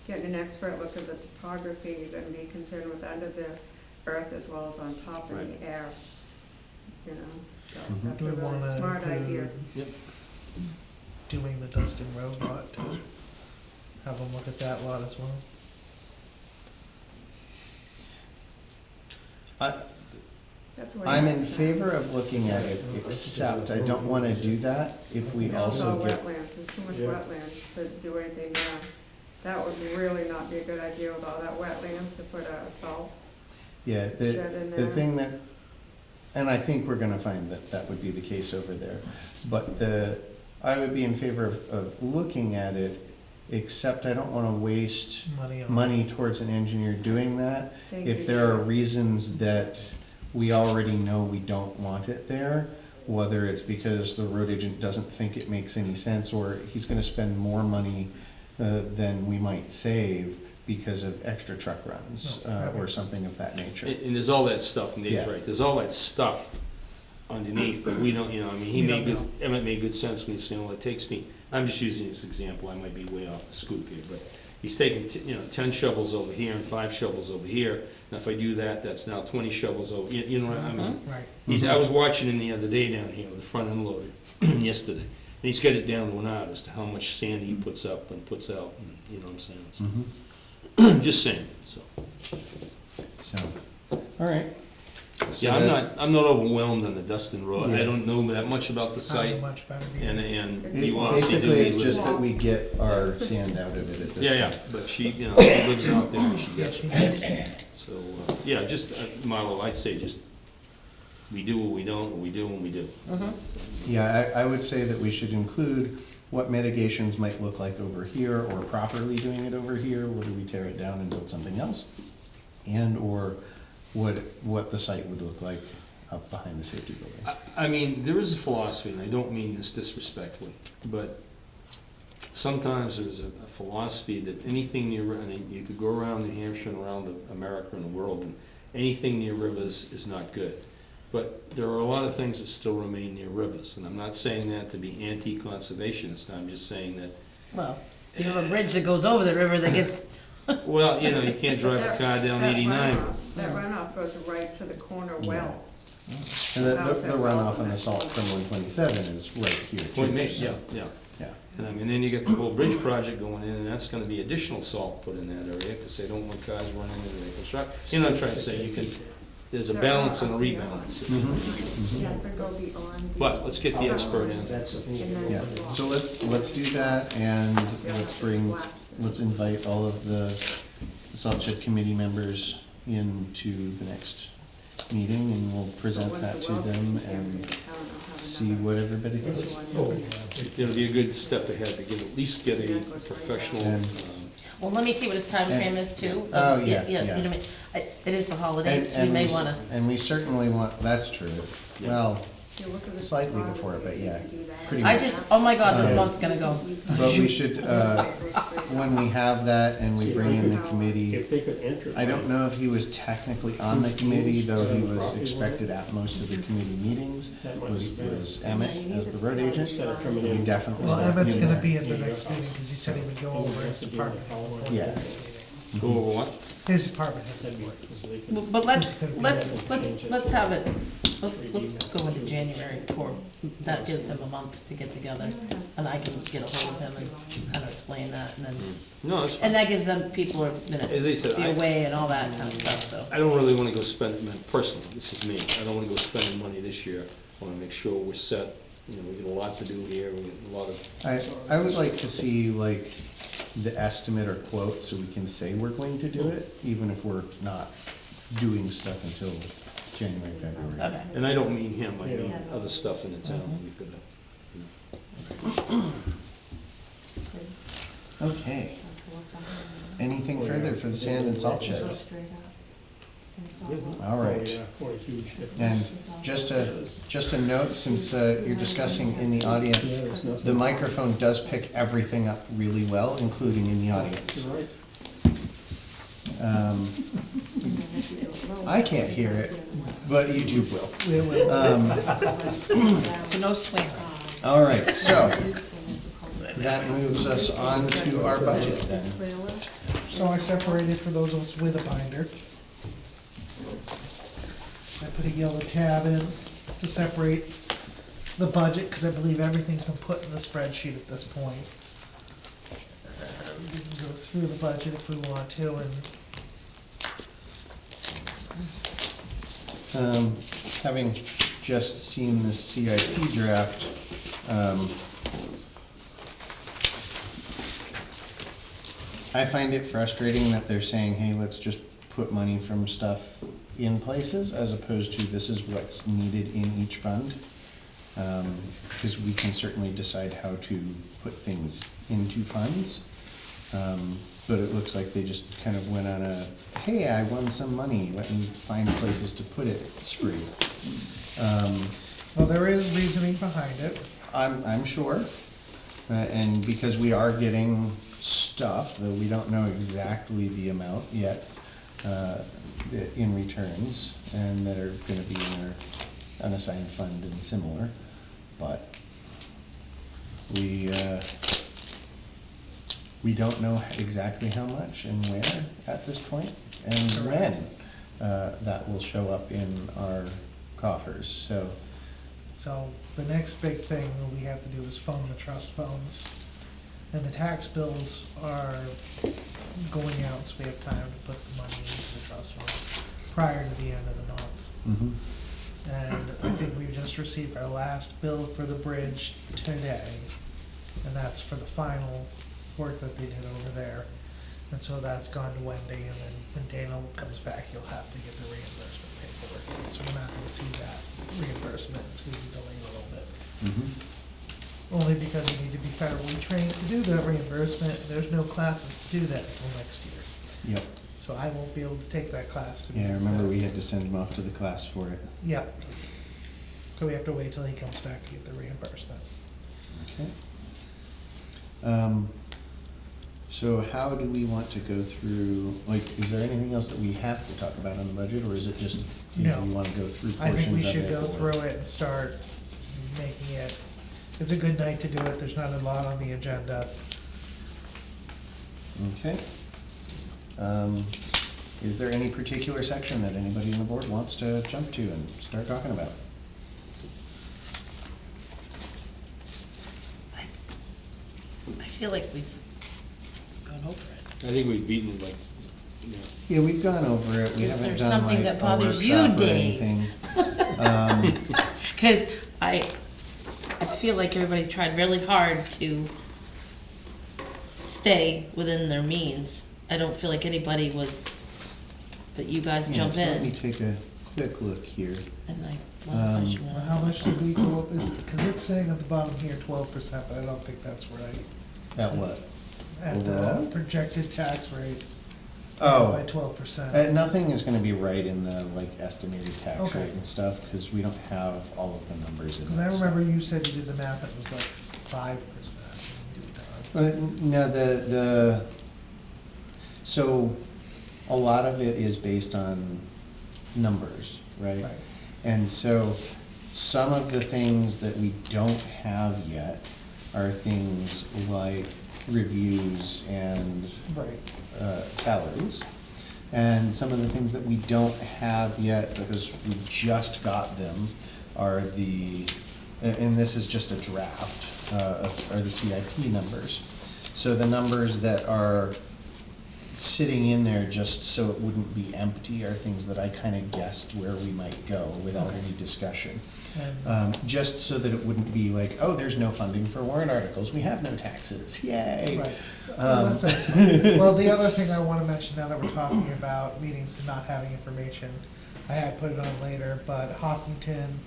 getting an expert look at the topography, you're gonna be concerned with under the earth as well as on top of Right. the air. You know, so Mhm. that's Do a we really wanna smart idea. include Yep. doing the Dustin Road lot too? Have them look at that lot as well? That's where Uh, I'm you- in favor of looking at it, except I don't wanna do that if we Also also get, wetlands, there's too much Yeah. wetlands to do anything there. That would really not be a good idea with all that wetlands to put a salt yeah, shed in the there. thing that, and I think we're gonna find that that would be the case over there. But I would be in favor of looking at it, except I don't wanna waste Money on. money towards an engineer doing that. Thank If you. there are reasons that we already know we don't want it there, whether it's because the road agent doesn't think it makes any sense, or he's gonna spend more money than we might save because of extra truck runs, No, that or makes something of that nature. and there's all that stuff, and Dave's Yeah. right, there's all that stuff underneath that we don't, you know, I mean, We don't know. Emmett made good sense when he said, well, it takes me, I'm just using this example, I might be way off the scoop here, but he's taking, you know, 10 shovels over here and 5 shovels over here, and if I do that, that's now 20 shovels over, you know what I mean? Right, I was watching him the other day down here with the front end loader, yesterday, and he's got it down to an art as to how much sand he puts up and puts out, and you know what I'm saying? So, Mhm. just saying, so. So, all right. So Yeah, that- I'm not overwhelmed on the Dustin Road, I Yeah. don't know that much about the not site, much better and, than. and you obviously do Basically, need it's to just live. that we get our sand out of it at this point. Yeah, but she, you know, she lives out there and she Yeah, gets she it, does. so, yeah, just, Marlo, I'd say just, we do what we don't, or we do what we do. Yeah, I would say that we should include what mitigations might look like over here, or properly doing it over here, whether we tear it down and build something else, and/or what the site would look like up behind the safety building. I mean, there is a philosophy, and I don't mean this disrespectfully, but sometimes there's a philosophy that anything near, and you could go around New Hampshire and around America and the world, and anything near rivers is not good. But there are a lot of things that still remain near rivers, and I'm not saying that to be anti-conservationist, I'm just saying that, Well, you have a bridge that goes over the river that gets, well, you know, you can't drive a car down That 89. That runoff goes right to the corner wells. And the runoff on the salt from 127 is right here too. Point made, so, yeah, yeah. Yeah. And I mean, then you get the whole bridge project going in, and that's gonna be additional salt put in that area, because they don't want cars running into the construct. You know what I'm trying to say, you can, there's a balance and a rebalance. You have to go beyond the. But let's get the expert in. And then Yeah, the so let's do that, and let's invite all of the salt shed committee members into the next meeting, and we'll present that to them and see what everybody thinks. It'll be a good step ahead to get, at least get a professional, And- well, let me see what his time And- frame is too. Oh, yeah, You know yeah. what I mean? It is the holidays, we And may s- wanna, And we certainly want, that's true, well, You look at the slightly before it, but yeah, topography, you can do that. pretty I much. just, oh my god, this month's gonna go. But we should, when we have that and we bring in the committee, If they could enter. I don't know if he was technically on the committee, though he was expected at most of the committee meetings, was Emmett as the road agent. We definitely. Well, want Emmett's him gonna there. be at the next meeting, cause he said he would go over his department. report at the Yeah. next meeting. go over what? His department head report. But let's have it let's go into January, or that gives him a month to get together, and I can get a hold of him and kind of explain that, and then, No, that's and fine. that gives them, people are gonna As I said, be I- away and all that kind of stuff, so. I don't really wanna go spend, I mean, personally, this is me, I don't wanna go spending money this year. I wanna make sure we're set, you know, we got a lot to do here, we got a lot of, I would like to see like the estimate or quote so we can say we're going to do it, even if we're not doing stuff until January, February. Okay. and I don't mean him, I mean other stuff in the town, we've gotta. Okay. Anything further for the sand and salt shed? All right. And just a note, since you're discussing in the audience, the microphone does pick everything up really well, including in the audience. I can't hear it, but YouTube will. So no swearing. All right, so that moves us on to our budget then. So I separated for those of us with a binder. I put a yellow tab in to separate the budget, because I believe everything's been put in the spreadsheet at this point. And we can go through the budget if we want to, and Having just seen the CIP draft, I find it frustrating that they're saying, hey, let's just put money from stuff in places, as opposed to this is what's needed in each fund. Because we can certainly decide how to put things into funds. But it looks like they just kind of went on a, hey, I won some money, let me find places to put it spree. well, there is reasoning behind it. I'm sure, and because we are getting stuff, though we don't know exactly the amount yet, in returns, and that are gonna be in our unassigned fund and similar, but we don't know exactly how much and where at this point, and when that will show up in our coffers, so. So the next big thing that we have to do is fund the trust funds. And the tax bills are going out, so we have time to put the money into the trust funds prior to the end of the month. And I think we've just received our last bill for the bridge today. And that's for the final work that they did over there. And so that's gone to Wendy, and then when Dana comes back, you'll have to get the reimbursement paperwork in. So we're not gonna see that reimbursement, it's gonna be delayed a little bit. Only because you need to be federally trained to do the reimbursement, and there's no classes to do that until next year. Yep, So I won't be able to take that class to. yeah, I remember we had to send him off to the class for it. Yep. So we have to wait till he comes back to get the reimbursement. Okay. So how do we want to go through, like, is there anything else that we have to talk about on the budget, or is it just, do No. you wanna go through I think we portions of it? should go or- through it and start making it, it's a good night to do it, there's not a lot on the agenda. Okay. Is there any particular section that anybody on the board wants to jump to and start talking about? I feel like we've gone over it. I think we've beaten like, you know, Yeah, we've gone over it, we Is haven't there done something like that a bothers you, workshop or Dave? anything. Cause I feel like everybody tried really hard to stay within their means. I don't feel like anybody was, but you guys Yeah, jump so let me in, take a quick look here. and I wanna push you Well, on. how much did we go up, cause it's saying at the bottom here 12%, but I don't think that's right. At what? At Overall? the projected tax rate. Oh. By 12%. Nothing is gonna be right in the, like, estimated tax Okay. rate and stuff, cause we don't have all of the numbers in Cause that I stuff. remember you said you did the math, it was like 5%. But, no, so, a lot of it is based on numbers, right? Right. And so, some of the things that we don't have yet are things like reviews and Right. salaries. And some of the things that we don't have yet, because we just got them, are and this is just a draft, are the CIP numbers. So the numbers that are sitting in there just so it wouldn't be empty are things that I kind of guessed where we might go without any discussion. Just so that it wouldn't be like, oh, there's no funding for warrant articles, we have no taxes, yay. Right. Well, that's it. Well, the other thing I wanna mention now that we're talking about meetings and not having information, I had put it on later, but Hopkinton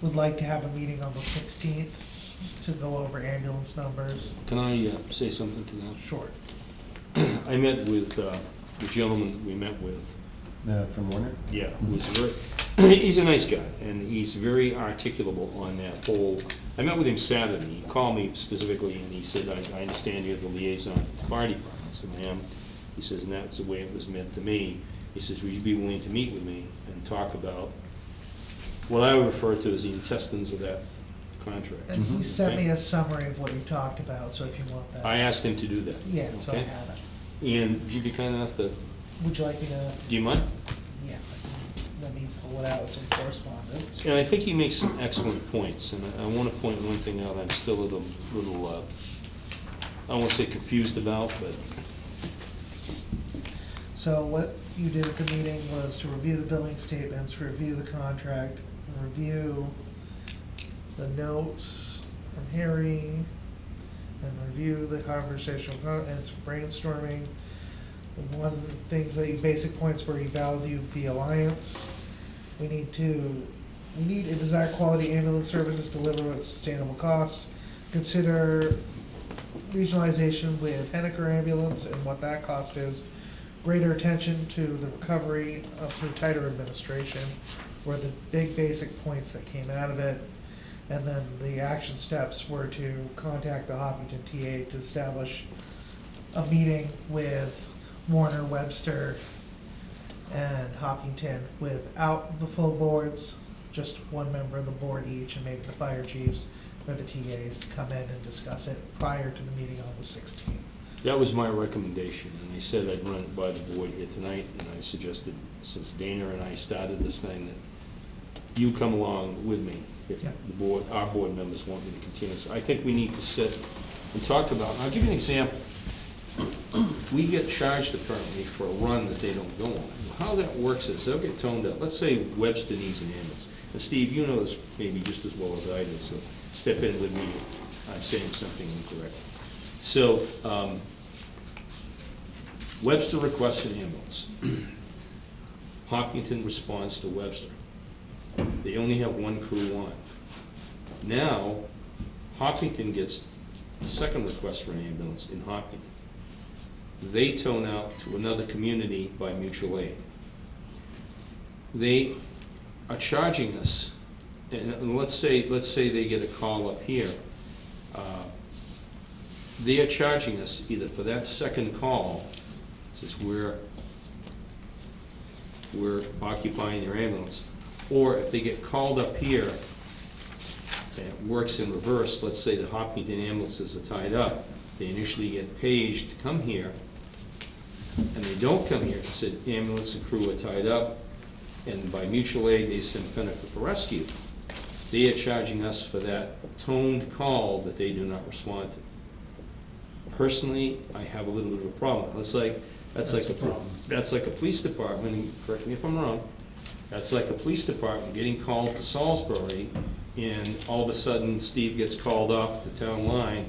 would like to have a meeting on the 16th to go over ambulance numbers. Can I say something to that? Sure. I met with the gentleman we met with. From Warner? Yeah, who's very, he's a nice guy, and he's very articulable on that whole, I met with him Saturday, he called me specifically, and he said, I understand you're the liaison with the fire department. I said, I am. He says, and that's the way it was meant to me. He says, would you be willing to meet with me and talk about what I would refer to as the intestines of that contract? And he sent me a summary of what you talked about, so if you want that. I asked him to do that. Yeah, so I Okay. have it. And would you be kind enough to, Would you like me to, do you mind? yeah, let me pull it out, some correspondence. And I think he makes some excellent points, and I want to point one thing out I'm still a little, I don't want to say confused about, but So what you did at the meeting was to review the billing statements, review the contract, review the notes from Harry, and review the conversational, and some brainstorming. And one things that you, basic points where you value the alliance. We need a desired quality ambulance services delivered at sustainable cost. Consider regionalization with Henniker Ambulance and what that cost is. Greater attention to the recovery through tighter administration were the big basic points that came out of it. And then the action steps were to contact the Hopkinton TA to establish a meeting with Warner, Webster, and Hopkinton without the full boards, just one member of the board each, and maybe the fire chiefs or the TAs to come in and discuss it prior to the meeting on the 16th. that was my recommendation, and I said I'd run it by the board here tonight, and I suggested, since Dana and I started this thing, that you come along with me if Yep. the board, our board members want me to continue. So I think we need to sit and talk about, I'll give you an example. We get charged apparently for a run that they don't go on. How that works is they'll get toned up. Let's say Webster needs an ambulance. And Steve, you know this maybe just as well as I do, so step in with me if I'm saying something incorrect. So, Webster requests an ambulance. Hopkinton responds to Webster. They only have one crew on. Now, Hopkinton gets a second request for an ambulance in Hopkinton. They tone out to another community by mutual aid. They are charging us, and let's say they get a call up here. They are charging us either for that second call, since we're occupying their ambulance, or if they get called up here, and it works in reverse, let's say the Hopkinton ambulances are tied up, they initially get paged to come here, and they don't come here, because the ambulance and crew are tied up, and by mutual aid, they send Pinnacle for rescue. They are charging us for that toned call that they do not respond to. Personally, I have a little bit of a problem. That's like a police department, and correct me if I'm wrong, that's like a police department getting called to Salisbury, and all of a sudden Steve gets called off the town line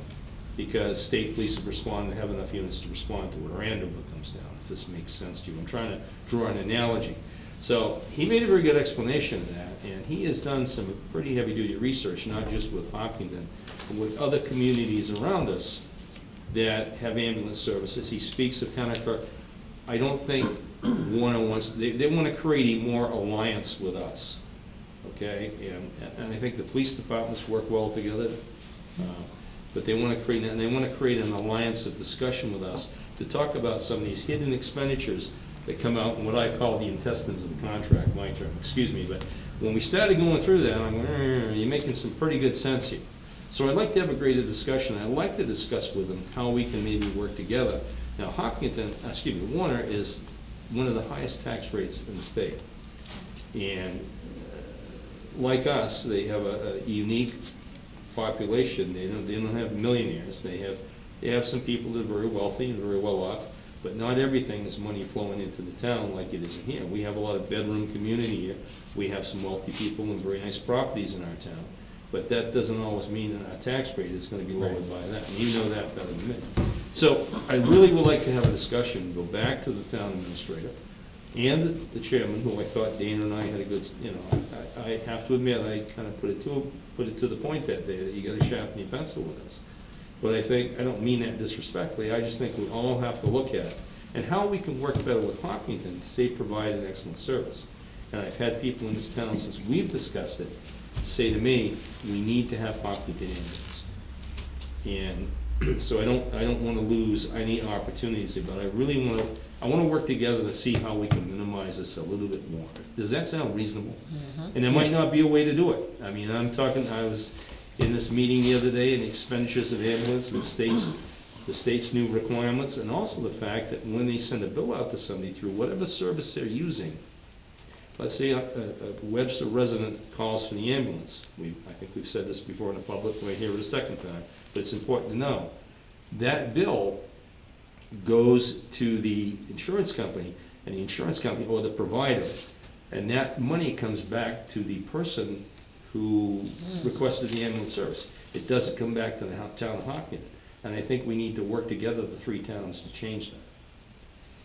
because state police have responded, have enough units to respond to it, or Andover comes down, if this makes sense to you. I'm trying to draw an analogy. So he made a very good explanation of that, and he has done some pretty heavy-duty research, not just with Hopkinton, but with other communities around us that have ambulance services. He speaks of Henniker. I don't think Warner wants, they want to create a more alliance with us, okay? And I think the police departments work well together, but they want to create, and they want to create an alliance of discussion with us to talk about some of these hidden expenditures that come out in what I call the intestines of the contract, my term, excuse me, but when we started going through that, I'm like, you're making some pretty good sense here. So I'd like to have a greater discussion. I'd like to discuss with them how we can maybe work together. Now, Warner is one of the highest tax rates in the state. And like us, they have a unique population. They don't have millionaires. They have some people that are very wealthy and very well off, but not everything is money flowing into the town like it is in here. We have a lot of bedroom community here. We have some wealthy people and very nice properties in our town. But that doesn't always mean that our tax rate is gonna be lowered by that, and you know that better than me. So I really would like to have a discussion, go back to the town administrator and the chairman, who I thought Dana and I had a good, I have to admit, I kinda put it to the point that day, that you gotta sharpen your pencil with us. But I think, I don't mean that disrespectfully, I just think we all have to look at it, and how we can work better with Hopkinton to say provide an excellent service. And I've had people in this town, since we've discussed it, say to me, we need to have Hopkinton ambulance. And so I don't wanna lose any opportunities, but I really wanna work together to see how we can minimize this a little bit more. Does that sound reasonable? And there might not be a way to do it. I mean, I was in this meeting the other day, and the expenditures of ambulance, and the state's new requirements, and also the fact that when they send a bill out to somebody through whatever service they're using, let's say a Webster resident calls for the ambulance. I think we've said this before in the public, we'll hear it a second time, but it's important to know. That bill goes to the insurance company, and the insurance company, or the provider, and that money comes back to the person who requested the ambulance service. It doesn't come back to the town of Hopkinton. And I think we need to work together, the three towns, to change that.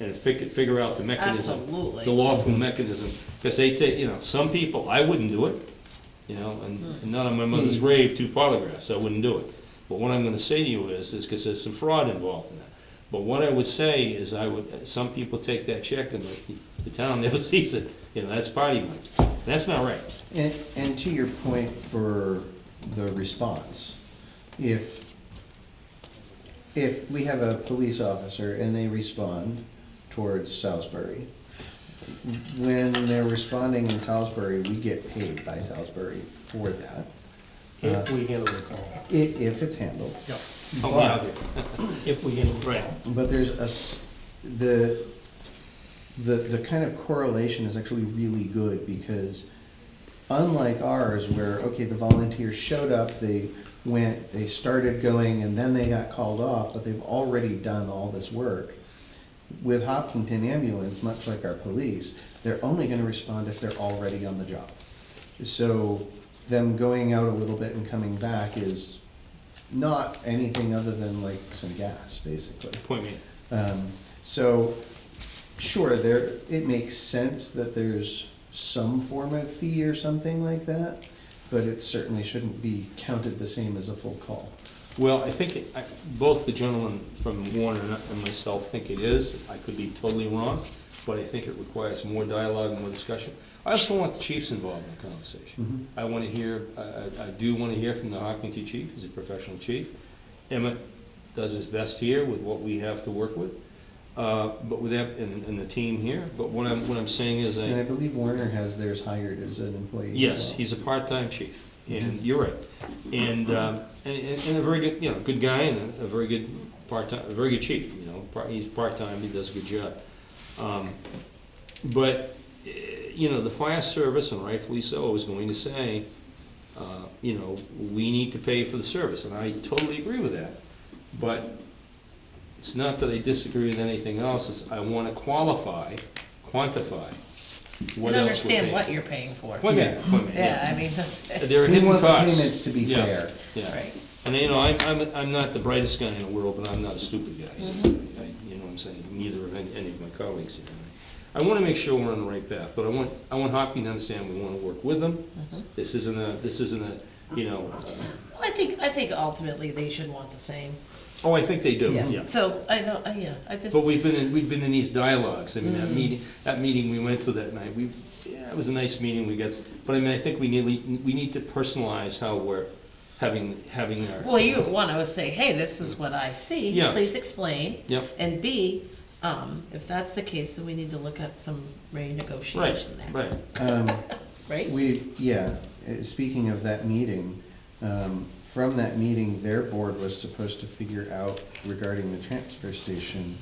And figure out the mechanism. Absolutely. The lawful mechanism, because they take, some people, I wouldn't do it, and not on my mother's grave, 2 polygraphs, I wouldn't do it. But what I'm gonna say to you is because there's some fraud involved in that. But what I would say is some people take that check and the town never sees it, that's party money. That's not right. And to your point for the response, if we have a police officer and they respond towards Salisbury, when they're responding in Salisbury, we get paid by Salisbury for that. If we handle the call. If it's handled. Yeah. But, If we handle the call. Right. but there's the kind of correlation is actually really good, because unlike ours where, okay, the volunteers showed up, they went, they started going, and then they got called off, but they've already done all this work. With Hopkinton Ambulance, much like our police, they're only gonna respond if they're already on the job. So them going out a little bit and coming back is not anything other than like some gas, basically. Point me. So, sure, it makes sense that there's some form of fee or something like that, but it certainly shouldn't be counted the same as a full call. Well, I think, both the gentleman from Warner and myself think it is. I could be totally wrong, but I think it requires more dialogue and more discussion. I also want the chiefs involved in the conversation. I want to hear, I do want to hear from the Hopkinton chief. He's a professional chief. Emmett does his best here with what we have to work with, but with that, and the team here. But what I'm saying is, And I believe Warner has theirs hired as an employee as yes, well. he's a part-time chief, and you're right. And a very good, good guy, and a very good part-time, a very good chief, he's part-time, he does a good job. But, the fire service, and rightfully so, is going to say, we need to pay for the service, and I totally agree with that. But it's not that I disagree with anything else, it's I wanna quantify what And else we're understand paying. what you're paying for. Point me, point me, Yeah, I mean, that's, There are We hidden want the costs. payments to be Yeah, fair. Yeah. right. And I'm not the brightest guy in the world, but I'm not a stupid guy. You know what I'm saying? Neither of any of my colleagues here. I want to make sure we're on the right path, but I want Hopkins to understand we want to work with them. This isn't a, Well, I think ultimately they should want the same. oh, I think they do, Yeah, yeah. so, I don't, I just, But we've been in these dialogues. I mean, that meeting we went to that night, it was a nice meeting, but I mean, I think we need to personalize how we're having our. well, you want to say, hey, this is what I see, Yeah. please explain. Yep. And B, if that's the case, then we need to look at some renegotiation there. Right. Right? Speaking of that meeting, from that meeting, their board was supposed to figure out regarding the transfer station,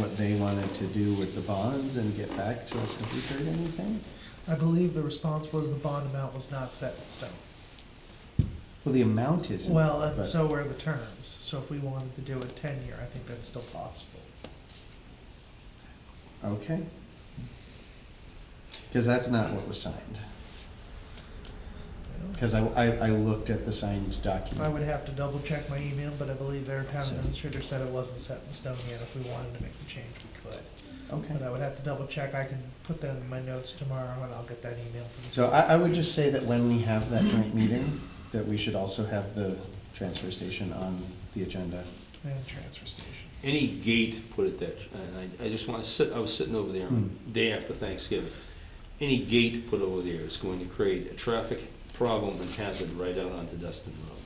what they wanted to do with the bonds and get back to us if we heard anything? I believe the response was the bond amount was not set in stone. Well, the amount isn't. Well, and but- so were the terms, so if we wanted to do a 10-year, I think that's still possible. Okay. Because that's not what was signed. Because I looked at the signed I document. would have to double check my email, but I believe their town administrator said it wasn't set in stone yet. If we wanted to make the change, we could. Okay. But I would have to double check. I can put that in my notes tomorrow and I'll get that email to you. So I would just say that when we have that joint meeting, that we should also have the transfer station on the agenda. And transfer station. Any gate put at that, and I just want to sit, I was sitting over there on the day after Thanksgiving. Any gate put over there is going to create a traffic problem and hazard right out onto Dustin Road.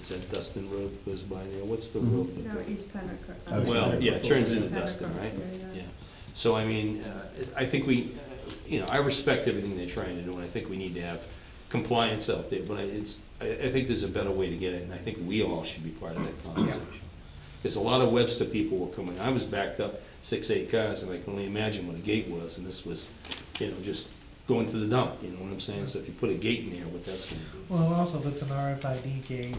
Is that Dustin Road goes by there? What's the road? that- No, East Pennacook. Oh, East Well, Pennacook. yeah, it turns into Pennacook, Dustin, right? yeah. Yeah. So I mean, I think we, I respect everything they're trying to do, and I think we need to have compliance out there, but I think there's a better way to get it, and I think we all should be part of that conversation. Because a lot of Webster people were coming, I was backed up 6, 8 cars, and I can only imagine what a gate was, and this was, just going to the dump, you know what I'm saying? So if you put a gate in there, what that's gonna do. Well, also if it's an RFID gate,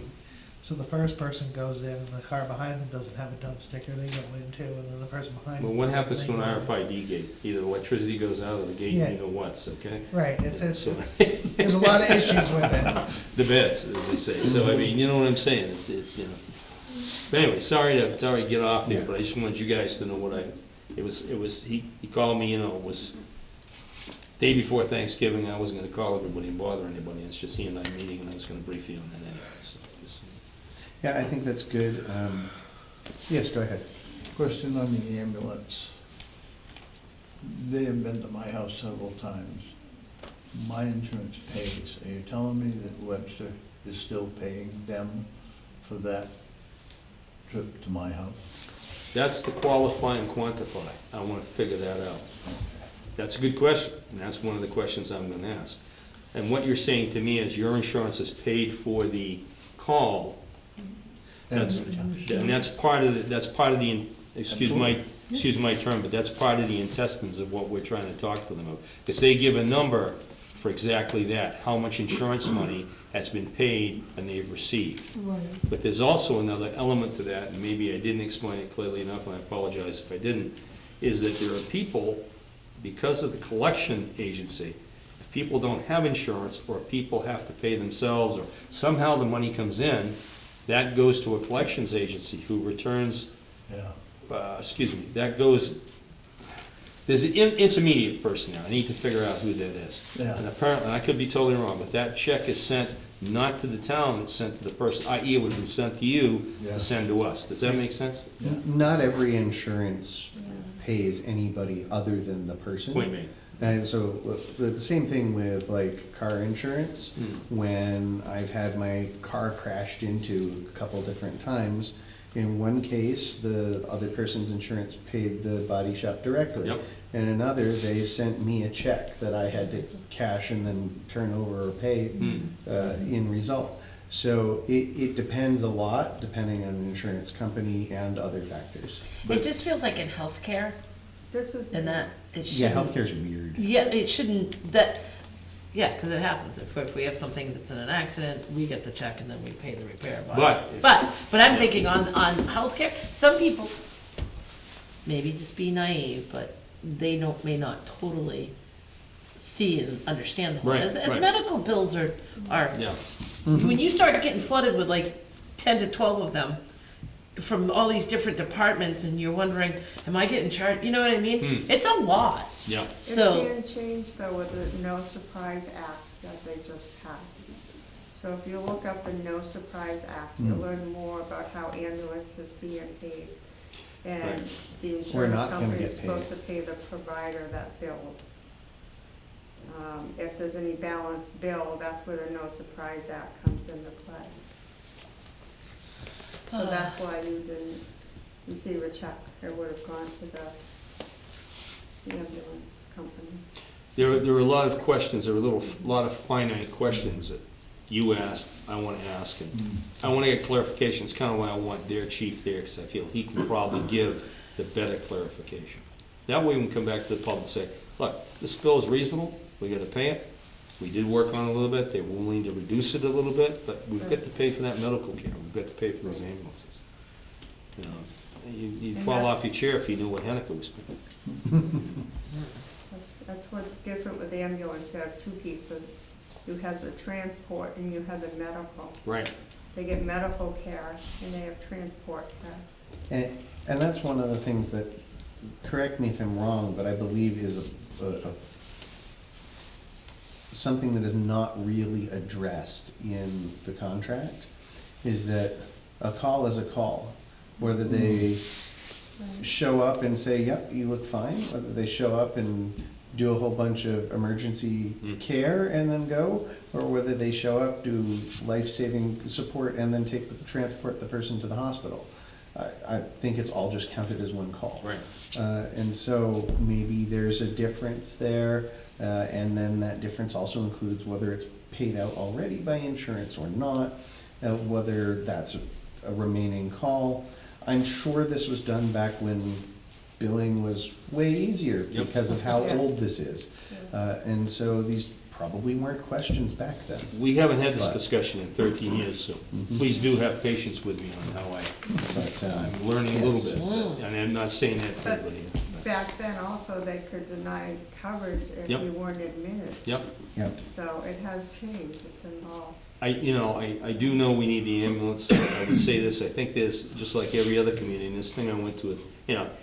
so the first person goes in and the car behind them doesn't have a dump sticker, they go in too, and then the person behind them. Well, what doesn't, happens they to an go in. RFID gate? Either electricity goes out of the gate, Yeah. you know what's, okay? Right, it's, So- there's a lot of issues with it. The beds, as they say, so I mean, you know what I'm saying, it's. But anyway, sorry to get off there, Yeah. but I just wanted you guys to know what it was, he called me, it was day before Thanksgiving, I wasn't gonna call everybody and bother anybody, it's just he and I meeting, and I was gonna brief you on that anyway, so. Yeah, I think that's good. Yes, go ahead. Question on the ambulance. They have been to my house several times. My insurance pays. Are you telling me that Webster is still paying them for that trip to my house? That's to qualify and quantify, I wanna figure that out. That's a good question, and that's one of the questions I'm gonna ask. And what you're saying to me is your insurance is paid for the call. That's, and that's part of the, excuse my term, but that's part of the intestines of what we're trying to talk to them about. Because they give a number for exactly that, how much insurance money has been paid and they've received. But there's also another element to that, and maybe I didn't explain it clearly enough, and I apologize if I didn't, is that there are people, because of the collection agency, if people don't have insurance, or people have to pay themselves, or somehow the money comes in, that goes to a collections agency who returns, Yeah. that goes, there's an intermediate person there, I need to figure out who that is. Yeah. And apparently, I could be totally wrong, but that check is sent not to the town, it's sent to the person, i.e. it would have been sent to you Yeah. to send to us. Does that make sense? Not every insurance pays anybody other than the person. Point made. And so, the same thing with like car insurance, when I've had my car crashed into a couple different times, in one case, the other person's insurance paid the body shop directly. Yep. In another, they sent me a check that I had to cash and then turn over or pay in result. So it depends a lot, depending on the insurance company and other factors. It just feels like in healthcare, This is. and that it Yeah, shouldn't. healthcare's weird. Yeah, it shouldn't, yeah, because it happens. If we have something that's in an accident, we get the check and then we pay the repair. But if- But I'm thinking on healthcare, some people maybe just be naive, but they may not totally see and understand the whole. Right, As right. medical bills are, Yeah. when you start getting flooded with like 10 to 12 of them from all these different departments and you're wondering, am I getting charged? You know what I mean? It's a lot. Yeah. So. It's being changed though with the No Surprise Act that they just passed. So if you look up the No Surprise Act, you'll learn more about how ambulance is being paid. And Right. the insurance not gonna company get is supposed to pay the provider that bills. If there's any balance bill, that's where the No Surprise Act comes into play. So that's why you didn't receive a check, it would have gone to the ambulance company. There are a lot of questions, there are a lot of finite questions that you asked, I want to ask, and I want to get clarification. It's kind of why I want their chief there, because I feel he can probably give the better clarification. That way we can come back to the public and say, look, this bill is reasonable, we gotta pay it. We did work on it a little bit, they were willing to reduce it a little bit, but we've got to pay for that medical care, we've got to pay for those ambulances. You know, you'd And fall that's- off your chair if you knew what Hennecker was paying. That's what's different with the ambulance, you have two pieces. You have the transport and you have the medical. Right. They get medical care and they have transport care. And that's one of the things that, correct me if I'm wrong, but I believe is something that is not really addressed in the contract, is that a call is a call. Whether they show up and say, yep, you look fine, whether they show up and do a whole bunch of emergency care and then go, or whether they show up, do life-saving support and then transport the person to the hospital. I think it's all just counted as one call. Right. And so maybe there's a difference there, and then that difference also includes whether it's paid out already by insurance or not, whether that's a remaining call. I'm sure this was done back when billing was way easier Yep. because of how Yes. old this is. And so these probably weren't questions back then. We haven't had this But- discussion in 13 years, so please do have patience with me on how But, I'm learning a little yes. bit, and I'm not saying that for everybody. Back then also, they could deny coverage if Yep. you weren't admitted. Yep. Yep. So it has changed, it's involved. I do know we need the ambulance. I would say this, I think there's, just like every other community, and this thing I went to,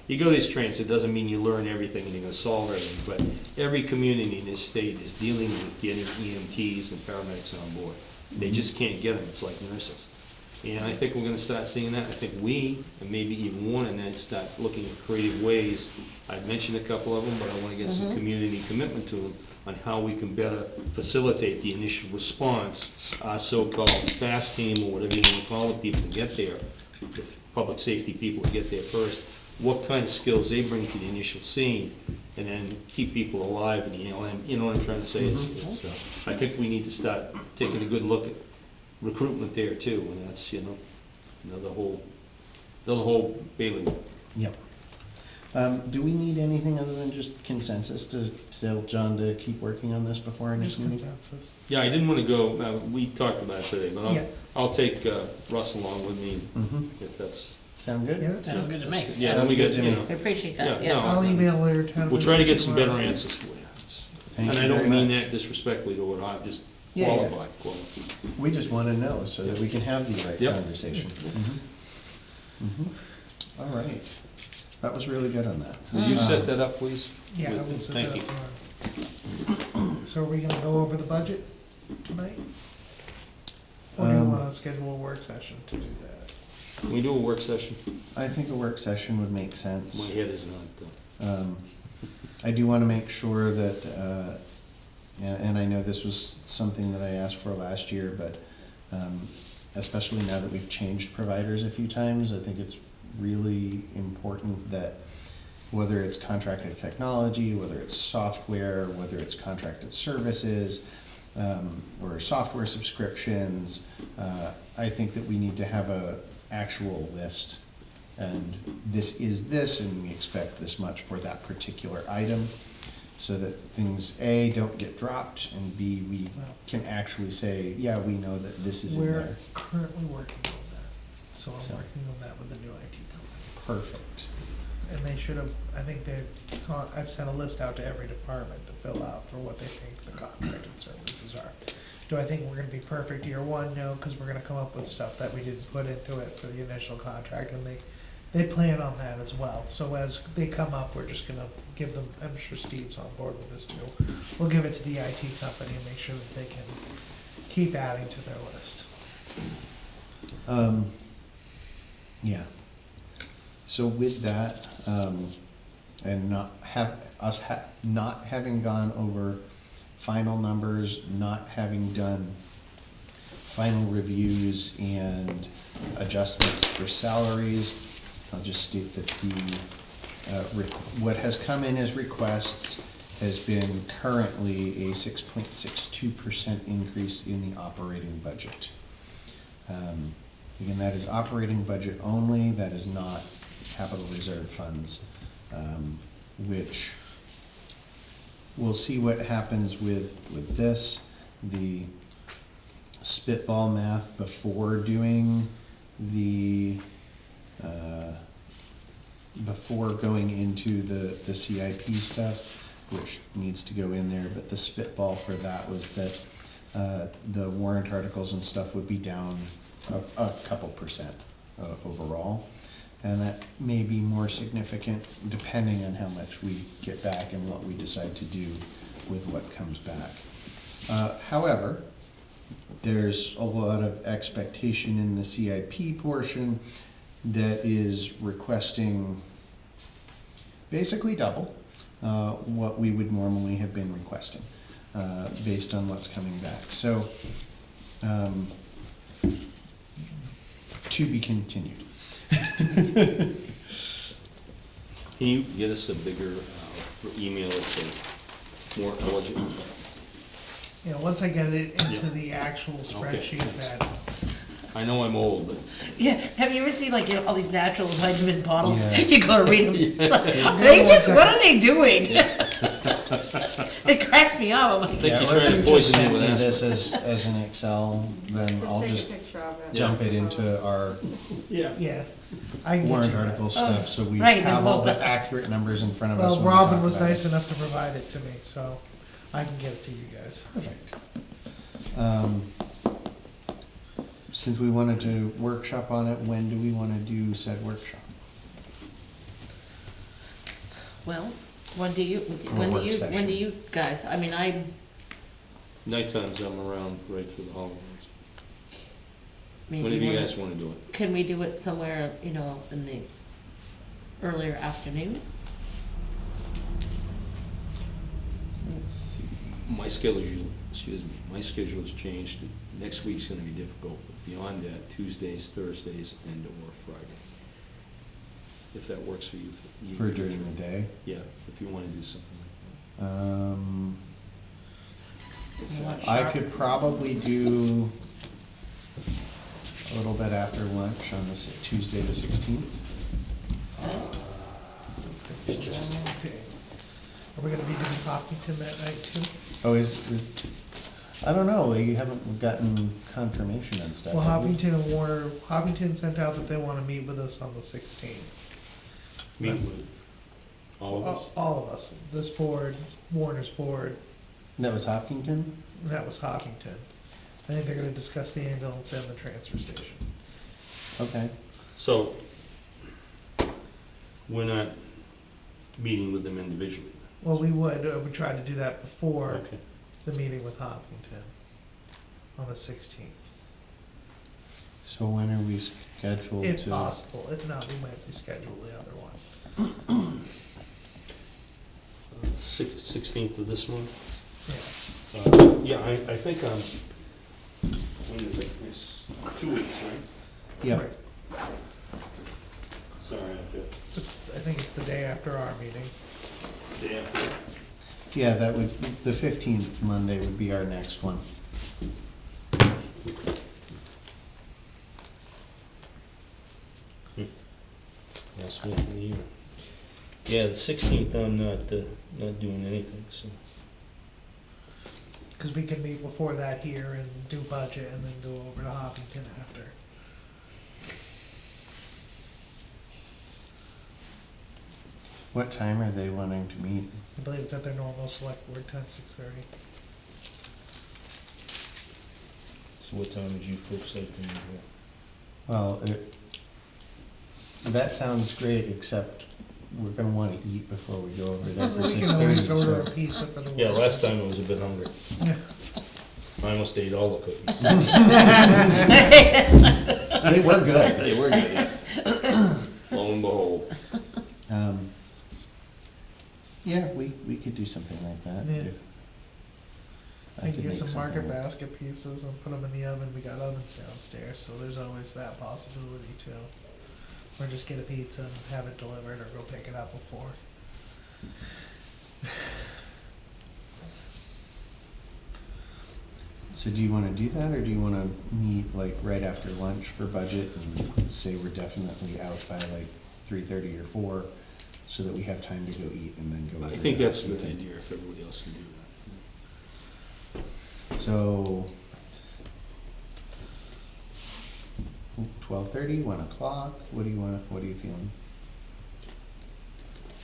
you go to these trainings, it doesn't mean you learn everything and you're gonna solve everything, but every community in this state is dealing with getting EMTs and paramedics on board. They just can't get them, it's like nurses. And I think we're gonna start seeing that. I think we, and maybe even one, and then start looking at creative ways. I've mentioned a couple of them, but I wanna get some community commitment to them on how we can better facilitate the initial response, our so-called fast team, or whatever you wanna call it, people to get there, the public safety people to get there first, what kind of skills they bring to the initial scene, and then keep people alive in the ELM. You know what I'm trying to say? It's, I think we need to start taking a good look at recruitment there too, and that's, another whole bailiwick. Yep. Do we need anything other than just consensus to tell John to keep working on this before our next Just meeting? consensus. Yeah, I didn't wanna go, we talked about it today, but Yeah. I'll take Russ along with me, Mm-hmm. if that's, Sound good? Yeah, that's Sounds good. good to me. yeah, then Sounds we good get, to me. We appreciate that, Yeah, no. yeah. I'll email her. town we'll try to get some better tomorrow. answers for you. It's- Thank And you I don't very mean much. that disrespectfully to what I've just Yeah, yeah. qualified. We just wanna know so that we can have the right Yep. conversation. All right. That was really good on that. Will you set that up, please? Yeah, I With- will set Thank that you. up tomorrow. So are we gonna go over the budget tonight? Or do you wanna schedule a work session to do that? Can we do a work session? I think a work session would make My sense. head is not, I do wanna make sure that, and I know this was something that I asked for last year, but especially now that we've changed providers a few times, I think it's really important that whether it's contracted technology, whether it's software, whether it's contracted services, or software subscriptions, I think that we need to have a actual list. And this is this, and we expect this much for that particular item, so that things, A, don't get dropped, and B, we can actually say, yeah, we know that this is in We're there. currently working on that, so I'm So- working on that with the new IT company. Perfect. And they should have, I think I've sent a list out to every department to fill out for what they think the contracted services are. Do I think we're gonna be perfect year one? No, cause we're gonna come up with stuff that we didn't put into it for the initial contract, and they plan on that as well. So as they come up, we're just gonna give them, I'm sure Steve's on board with this too. We'll give it to the IT company and make sure that they can keep adding to their list. Yeah. So with that, and not having gone over final numbers, not having done final reviews and adjustments for salaries, I'll just state that what has come in as requests has been currently a 6.62% increase in the operating budget. Again, that is operating budget only, that is not capital reserve funds, which we'll see what happens with this. The spitball math before doing the, before going into the CIP stuff, which needs to go in there, but the spitball for that was that the warrant articles and stuff would be down a couple percent overall. And that may be more significant depending on how much we get back and what we decide to do with what comes back. However, there's a lot of expectation in the CIP portion that is requesting basically double what we would normally have been requesting, based on what's coming back. So, to be continued. Can you get us a bigger, email us more eligible? Yeah, once I get it into Yeah. the actual Okay. spreadsheet, that, I know I'm old, but Yeah, have you ever seen like, you know, all these natural vitamin bottles? Yeah. You go read them. It's like, they just, what are they doing? It cracks me up. I'm like, think Yeah, you're or if trying to you just poison me send with me this aspirin. as an Excel, then I'll Just just take a picture of it. dump it into our yeah, I can get you warrant that. article stuff, so we Right, then have all both the the- accurate numbers in front of us Well, when we Robin talk was about nice it. enough to provide it to me, so I can get it to you guys. Perfect. Since we wanted to workshop on it, when do we wanna do said workshop? well, when do you, work when do session. you guys, I mean, nighttimes I'm around right through the holidays. maybe. Whenever you guys wanna do it. Can we do it somewhere, you know, in the earlier afternoon? Let's see. My schedule's changed. Next week's gonna be difficult, but beyond that, Tuesdays, Thursdays, and/or Friday. If that works for you. For during the day? Yeah, if you wanna do something like You want I sharp? could probably do a little bit after lunch on this Tuesday the 16th. Okay. Are we gonna be doing Hopkinton that night too? Oh, is, I don't know, we haven't gotten confirmation and stuff. Well, have we? Hopkinton and Warner, Hopkinton sent out that they wanna meet with us on the 16th. that. Meet with all of us. All of us, this board, Warner's board, That was Hopkinton? that was Hopkinton. I think they're gonna discuss the ambulance and the transfer station. Okay. So, we're not meeting with them individually. Well, we would try to do that before Okay. the meeting with Hopkinton on the 16th. So when are we scheduled If to? possible, if not, we might reschedule the other one. 16th of this month? Yeah. Yeah, I think, when is it? It's 2 weeks, right? Yep. Sorry, I think it's the day after our meeting. day after. Yeah, that would, the 15th Monday would be our next one. Last month of the year. Yeah, the 16th, I'm not doing anything, so. Cause we can meet before that here and do budget and then go over to Hopkinton after. What time are they wanting to meet? I believe it's at their normal select board time, 6:30. So what time would you folks like to meet here? Well, that sounds great, except we're gonna wanna eat before we go over there for We can 6:30. always order a So. pizza for the. Yeah, work last session. time I was a bit hungry. Yeah. I almost ate all the cookies. They were good. They were good, yeah. Lo and behold. Yeah, we could do something like that. Yeah. if- I can could get make some market something- basket pizzas and put them in the oven, we got ovens downstairs, so there's always that possibility too. Or just get a pizza and have it delivered, or go pick it up before. So do you wanna do that, or do you wanna meet like right after lunch for budget and say we're definitely out by like 3:30 or 4, so that we have time to go eat and then go. I over think to that's a good Hopkinton. idea if everybody else can do that. So, 12:30, 1 o'clock, what do you feeling?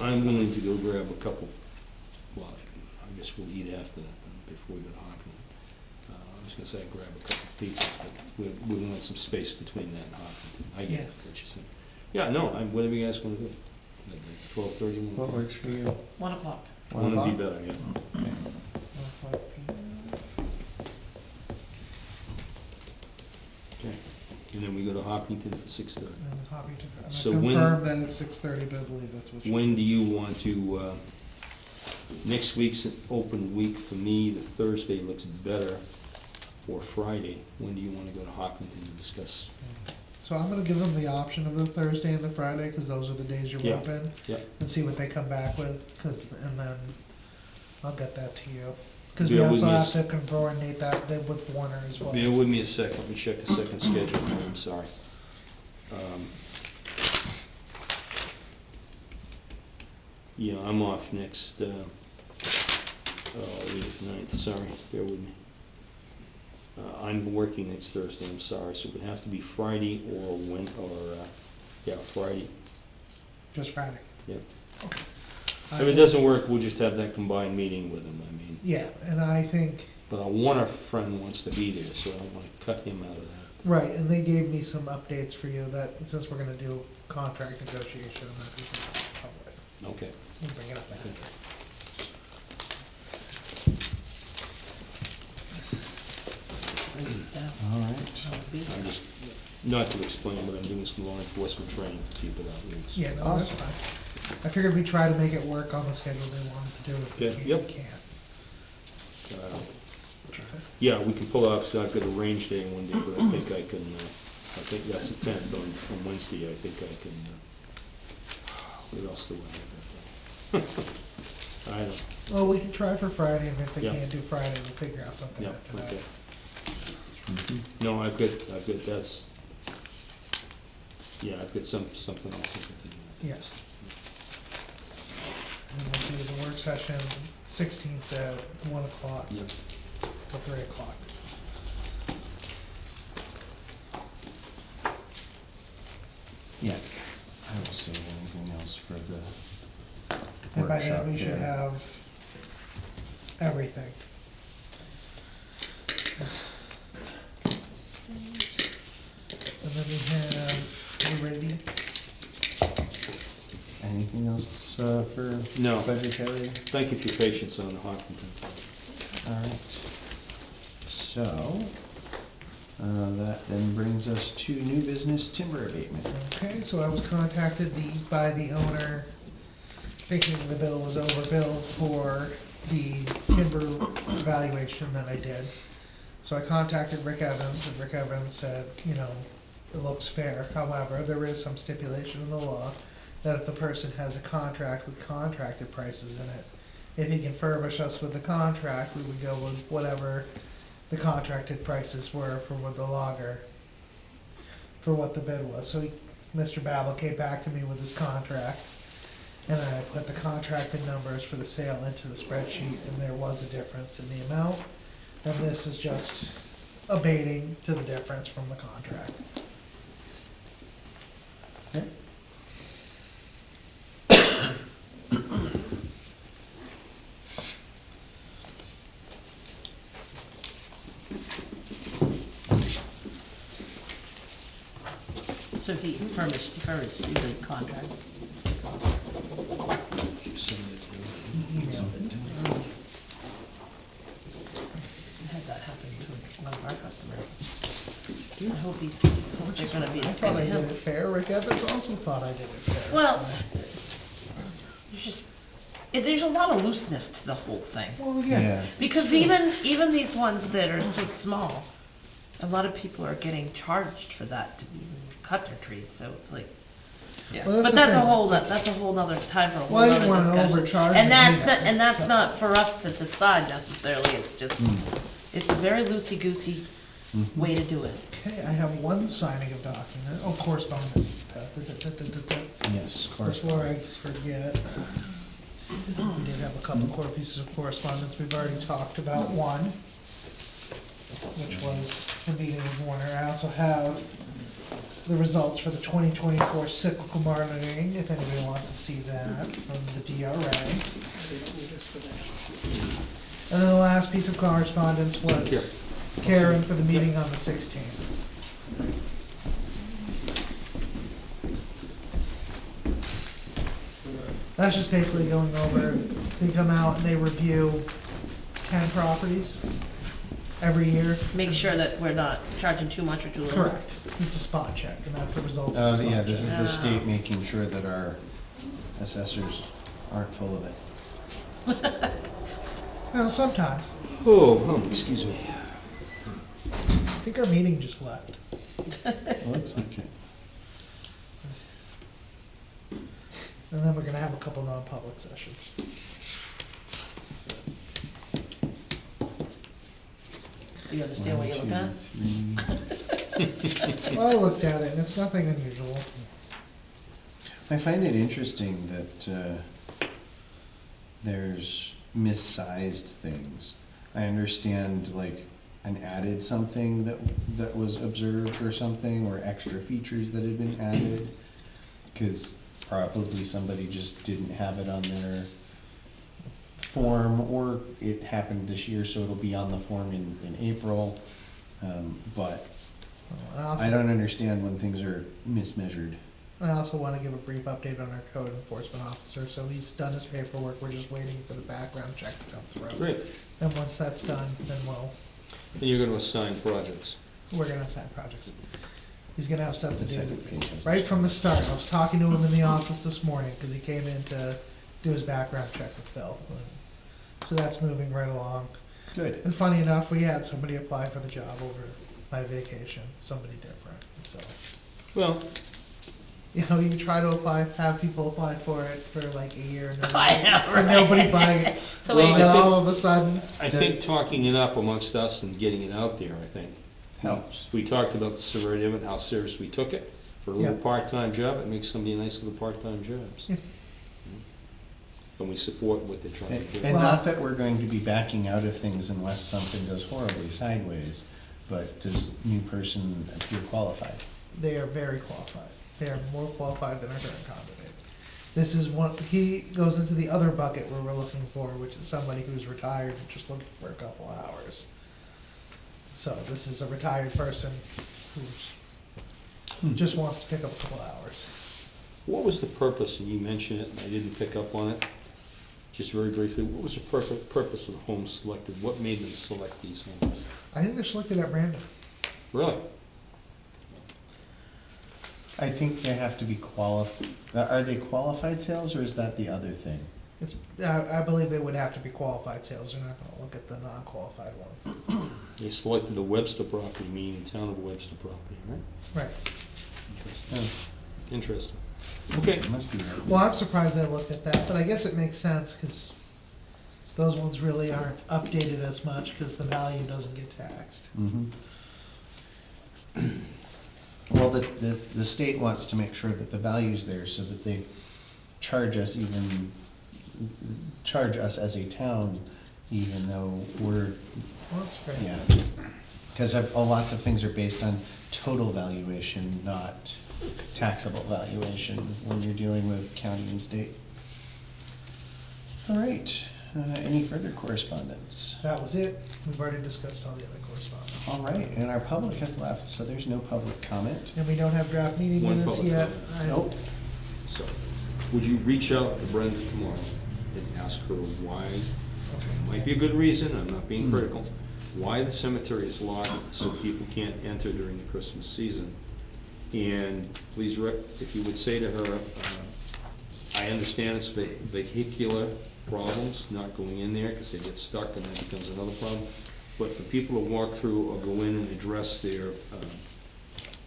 I'm willing to go grab a couple, well, I guess we'll eat after that then, before we go to Hopkins. I was gonna say I'd grab a couple of pizzas, but we want some space between that and Hopkins. I get Yeah. what you're saying. Yeah, no, whatever you guys wanna do. 12:30, 1 What o'clock. works for you? 1 o'clock. 1 One would be o'clock? better, yeah. Okay. 1 p.m. Okay. And then we go to Hopkinton for 6:30. And Hopkinton, and I So when- confirmed that it's 6:30, but I believe that's what you When said. do you want to, next week's an open week for me, the Thursday looks better, or Friday. When do you wanna go to Hopkinton to discuss? So I'm gonna give them the option of the Thursday and the Friday, cause those are the days you're Yeah. open, Yeah, and see what they come back with, and then I'll get that to you. Cause we Bear with also me a have to coordinate that with Warner as well. bear with me a second, let me check the second schedule, I'm sorry. Yeah, I'm off next, 8th, 9th, sorry, bear with me. I'm working next Thursday, I'm sorry, so it would have to be Friday or Friday, Just Friday. yeah. Okay. If it doesn't work, we'll just have that combined meeting with him, I mean, Yeah, and I think, but our Warner friend wants to be there, so I don't wanna cut him out of that. right, and they gave me some updates for you that, since we're gonna do contract negotiation, I'm not gonna be public. Okay. We'll bring it up after. All right. I'm just, not to explain, but I'm doing some law enforcement training for people out there. Yeah, no, that's fine. I figured we'd try to make it work on the schedule they wanted to do. If we Yeah, can't, yep. we can't. Yeah, we can pull off, so I've got a range day one day, but I think I can, I think that's the 10th on Wednesday, I think I can, what else do I have? I don't, Well, we can try for Friday, and if they Yeah. can't do Friday, we'll figure out something yeah, after that. okay. No, I've got, that's, yeah, I've got something else I can do. Yes. And then we'll do the work session 16th at 1 o'clock Yeah. till 3 o'clock. Yeah, I will say anything else for the And by workshop then, we should there. have everything. And then we have, you ready? Anything else for No. budgetary? Thank you for your patience on the Hopkinton. All right. So, that then brings us to new business timber abatement. Okay, so I was contacted by the owner, thinking the bill was overbilled for the timber evaluation that I did. So I contacted Rick Evans, and Rick Evans said, you know, it looks fair. However, there is some stipulation in the law that if the person has a contract with contracted prices in it, if he can furbish us with the contract, we would go with whatever the contracted prices were for what the logger, for what the bid was. So Mr. Babel came back to me with his contract, and I put the contracted numbers for the sale into the spreadsheet, and there was a difference in the amount. And this is just abating to the difference from the contract. Okay. So he furnished you the contract. Did you send it to me? He emailed it to me. I had that happen to one of our customers. I hope they're gonna be I as good thought to I did him. it fair, Rick Evans also thought I did it fair. Well, so- there's a lot of looseness to the whole thing. Well, yeah, Because even these ones that are so small, a lot of people are getting charged for that to even cut their trees, so it's like, yeah. Well, that's But the that's a thing. whole, that's a whole nother time for a whole Well, I didn't nother wanna discussion. overcharge And them that's either, not, and that's so. not for us to decide necessarily, it's just, Hmm. it's a very loosey-goosey way to do it. okay, I have one signing of document, oh, correspondence. Yes, Before I correspondence. forget, we did have a couple core pieces of correspondence. We've already talked about one, which was the meeting with Warner. I also have the results for the 2024 cyclical monitoring, if anybody wants to see that, from the DRA. And then the last piece of correspondence was Karen for the meeting on the 16th. That's just basically going over, they come out and they review 10 properties every year. Make sure that we're not charging too much or too little. Correct. It's a spot check, and that's the results of the spot check. Yeah, this is the state making sure that our assessors aren't full of it. Well, sometimes. Excuse me. I think our meeting just left. Looks like it. And then we're gonna have a couple non-public sessions. You understand what you're looking at? 3. Well, I looked at it, and it's nothing unusual. I find it interesting that there's missized things. I understand like an added something that was observed or something, or extra features that had been added, because probably somebody just didn't have it on their form, or it happened this year, so it'll be on the form in April. But And I don't understand when things are mismeasured. I also wanna give a brief update on our code enforcement officer, so he's done his paperwork, we're just waiting for the background check to come through. Great. And once that's done, then And you're gonna assign projects. we're gonna assign projects. He's gonna have stuff to The do. second page has Right from the start, I was talking to him in the office this morning, cause he came in to do his background check with Phil. So that's moving right along. Good. And funny enough, we had somebody apply for the job over my vacation, somebody different, so. Well, You know, you try to apply, have people apply for it for like a year and I then, know, and right? nobody bites. So we Well, And I think- all of a sudden, I think talking it up amongst us and getting it out there, I think. Helps. We talked about the severity of it, how serious we took it. For a little Yeah. part-time job, it makes somebody a nice little part-time jobs. Yeah. And we support what they're trying to do. And not that we're going to be backing out of things unless something goes horribly sideways, but does new person appear qualified? they are very qualified. They are more qualified than our current candidate. This is one, he goes into the other bucket where we're looking for, which is somebody who's retired and just looking for a couple hours. So this is a retired person who's, just wants to pick up a couple hours. What was the purpose, and you mentioned it, and I didn't pick up on it, just very briefly, what was the purpose of the homes selected? What made them select these homes? I think they're selected at random. Really? I think they have to be are they qualified sales, or is that the other thing? It's, I believe they would have to be qualified sales, they're not gonna look at the non-qualified ones. They selected the Webster property, meaning town of Webster property, right? Right. Interesting. Oh, Interesting. Okay. it must be right. Well, I'm surprised they looked at that, but I guess it makes sense, cause those ones really aren't updated as much, cause the value doesn't get taxed. Mhm. Well, the state wants to make sure that the value's there so that they charge us as a town, even though we're, Well, that's fair. yeah. Because lots of things are based on total valuation, not taxable valuation when you're dealing with county and state. All right, any further correspondence? That was it, we've already discussed all the other correspondence. All right, and our public has left, so there's no public comment. And we don't have draft meeting One minutes public yet. comment. I- Nope. So, would you reach out to Brenda tomorrow and ask her why, might be a good reason, I'm not being critical, why the cemetery is locked so people can't enter during the Christmas season? And please, if you would say to her, I understand it's vehicular problems, not going in there, because they get stuck and that becomes another problem. But for people to walk through or go in and address their,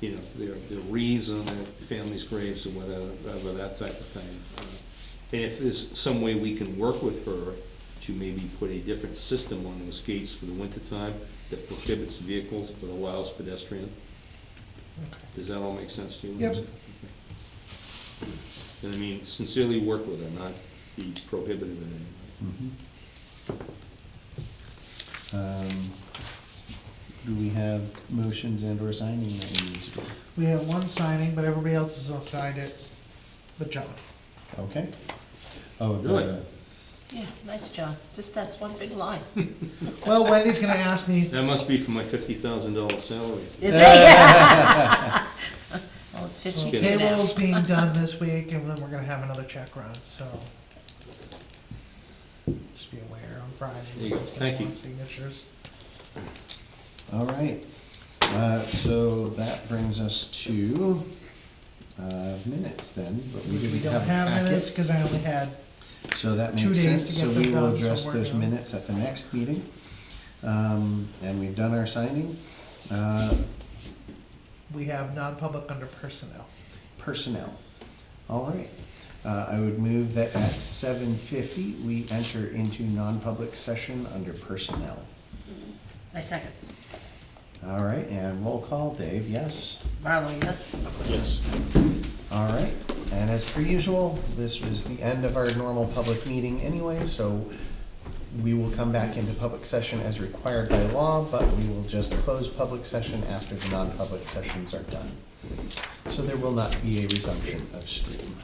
their wreaths on their family's graves or whatever, that type of thing. And if there's some way we can work with her to maybe put a different system on those gates for the wintertime that prohibits vehicles but allows pedestrian. Okay. Does that all make sense to you? Yep. Okay. And I mean, sincerely work with her, not be prohibitive in any way. Do we have motions and or signing that we need to do? We have one signing, but everybody else has signed it, but John. Okay. Oh, Really? Yeah, nice, John. Just that's one big line. Well, Wendy's gonna ask me, That must be for my $50,000 salary. Is it? Yeah. Well, it's well, 52 now. payroll's being done this week, and then we're gonna have another check run, so. Just be aware on Friday. There you go. everybody's gonna Thank you. want Signatures. All right, so that brings us to, minutes then, but we We didn't don't have a have packet. minutes, cause I only had, So that 2 makes days sense, to so get we them will done, so address we're those good. minutes at the next meeting. And we've done our signing. we have non-public under personnel. Personnel. All right. I would move that at 7:50, we enter into non-public session under personnel. I second. All right, and roll call, Dave, yes? Marlo, yes? Yes. All right, and as per usual, this was the end of our normal public meeting anyway, so we will come back into public session as required by law, but we will just close public session after the non-public sessions are done. So there will not be a resumption of stream.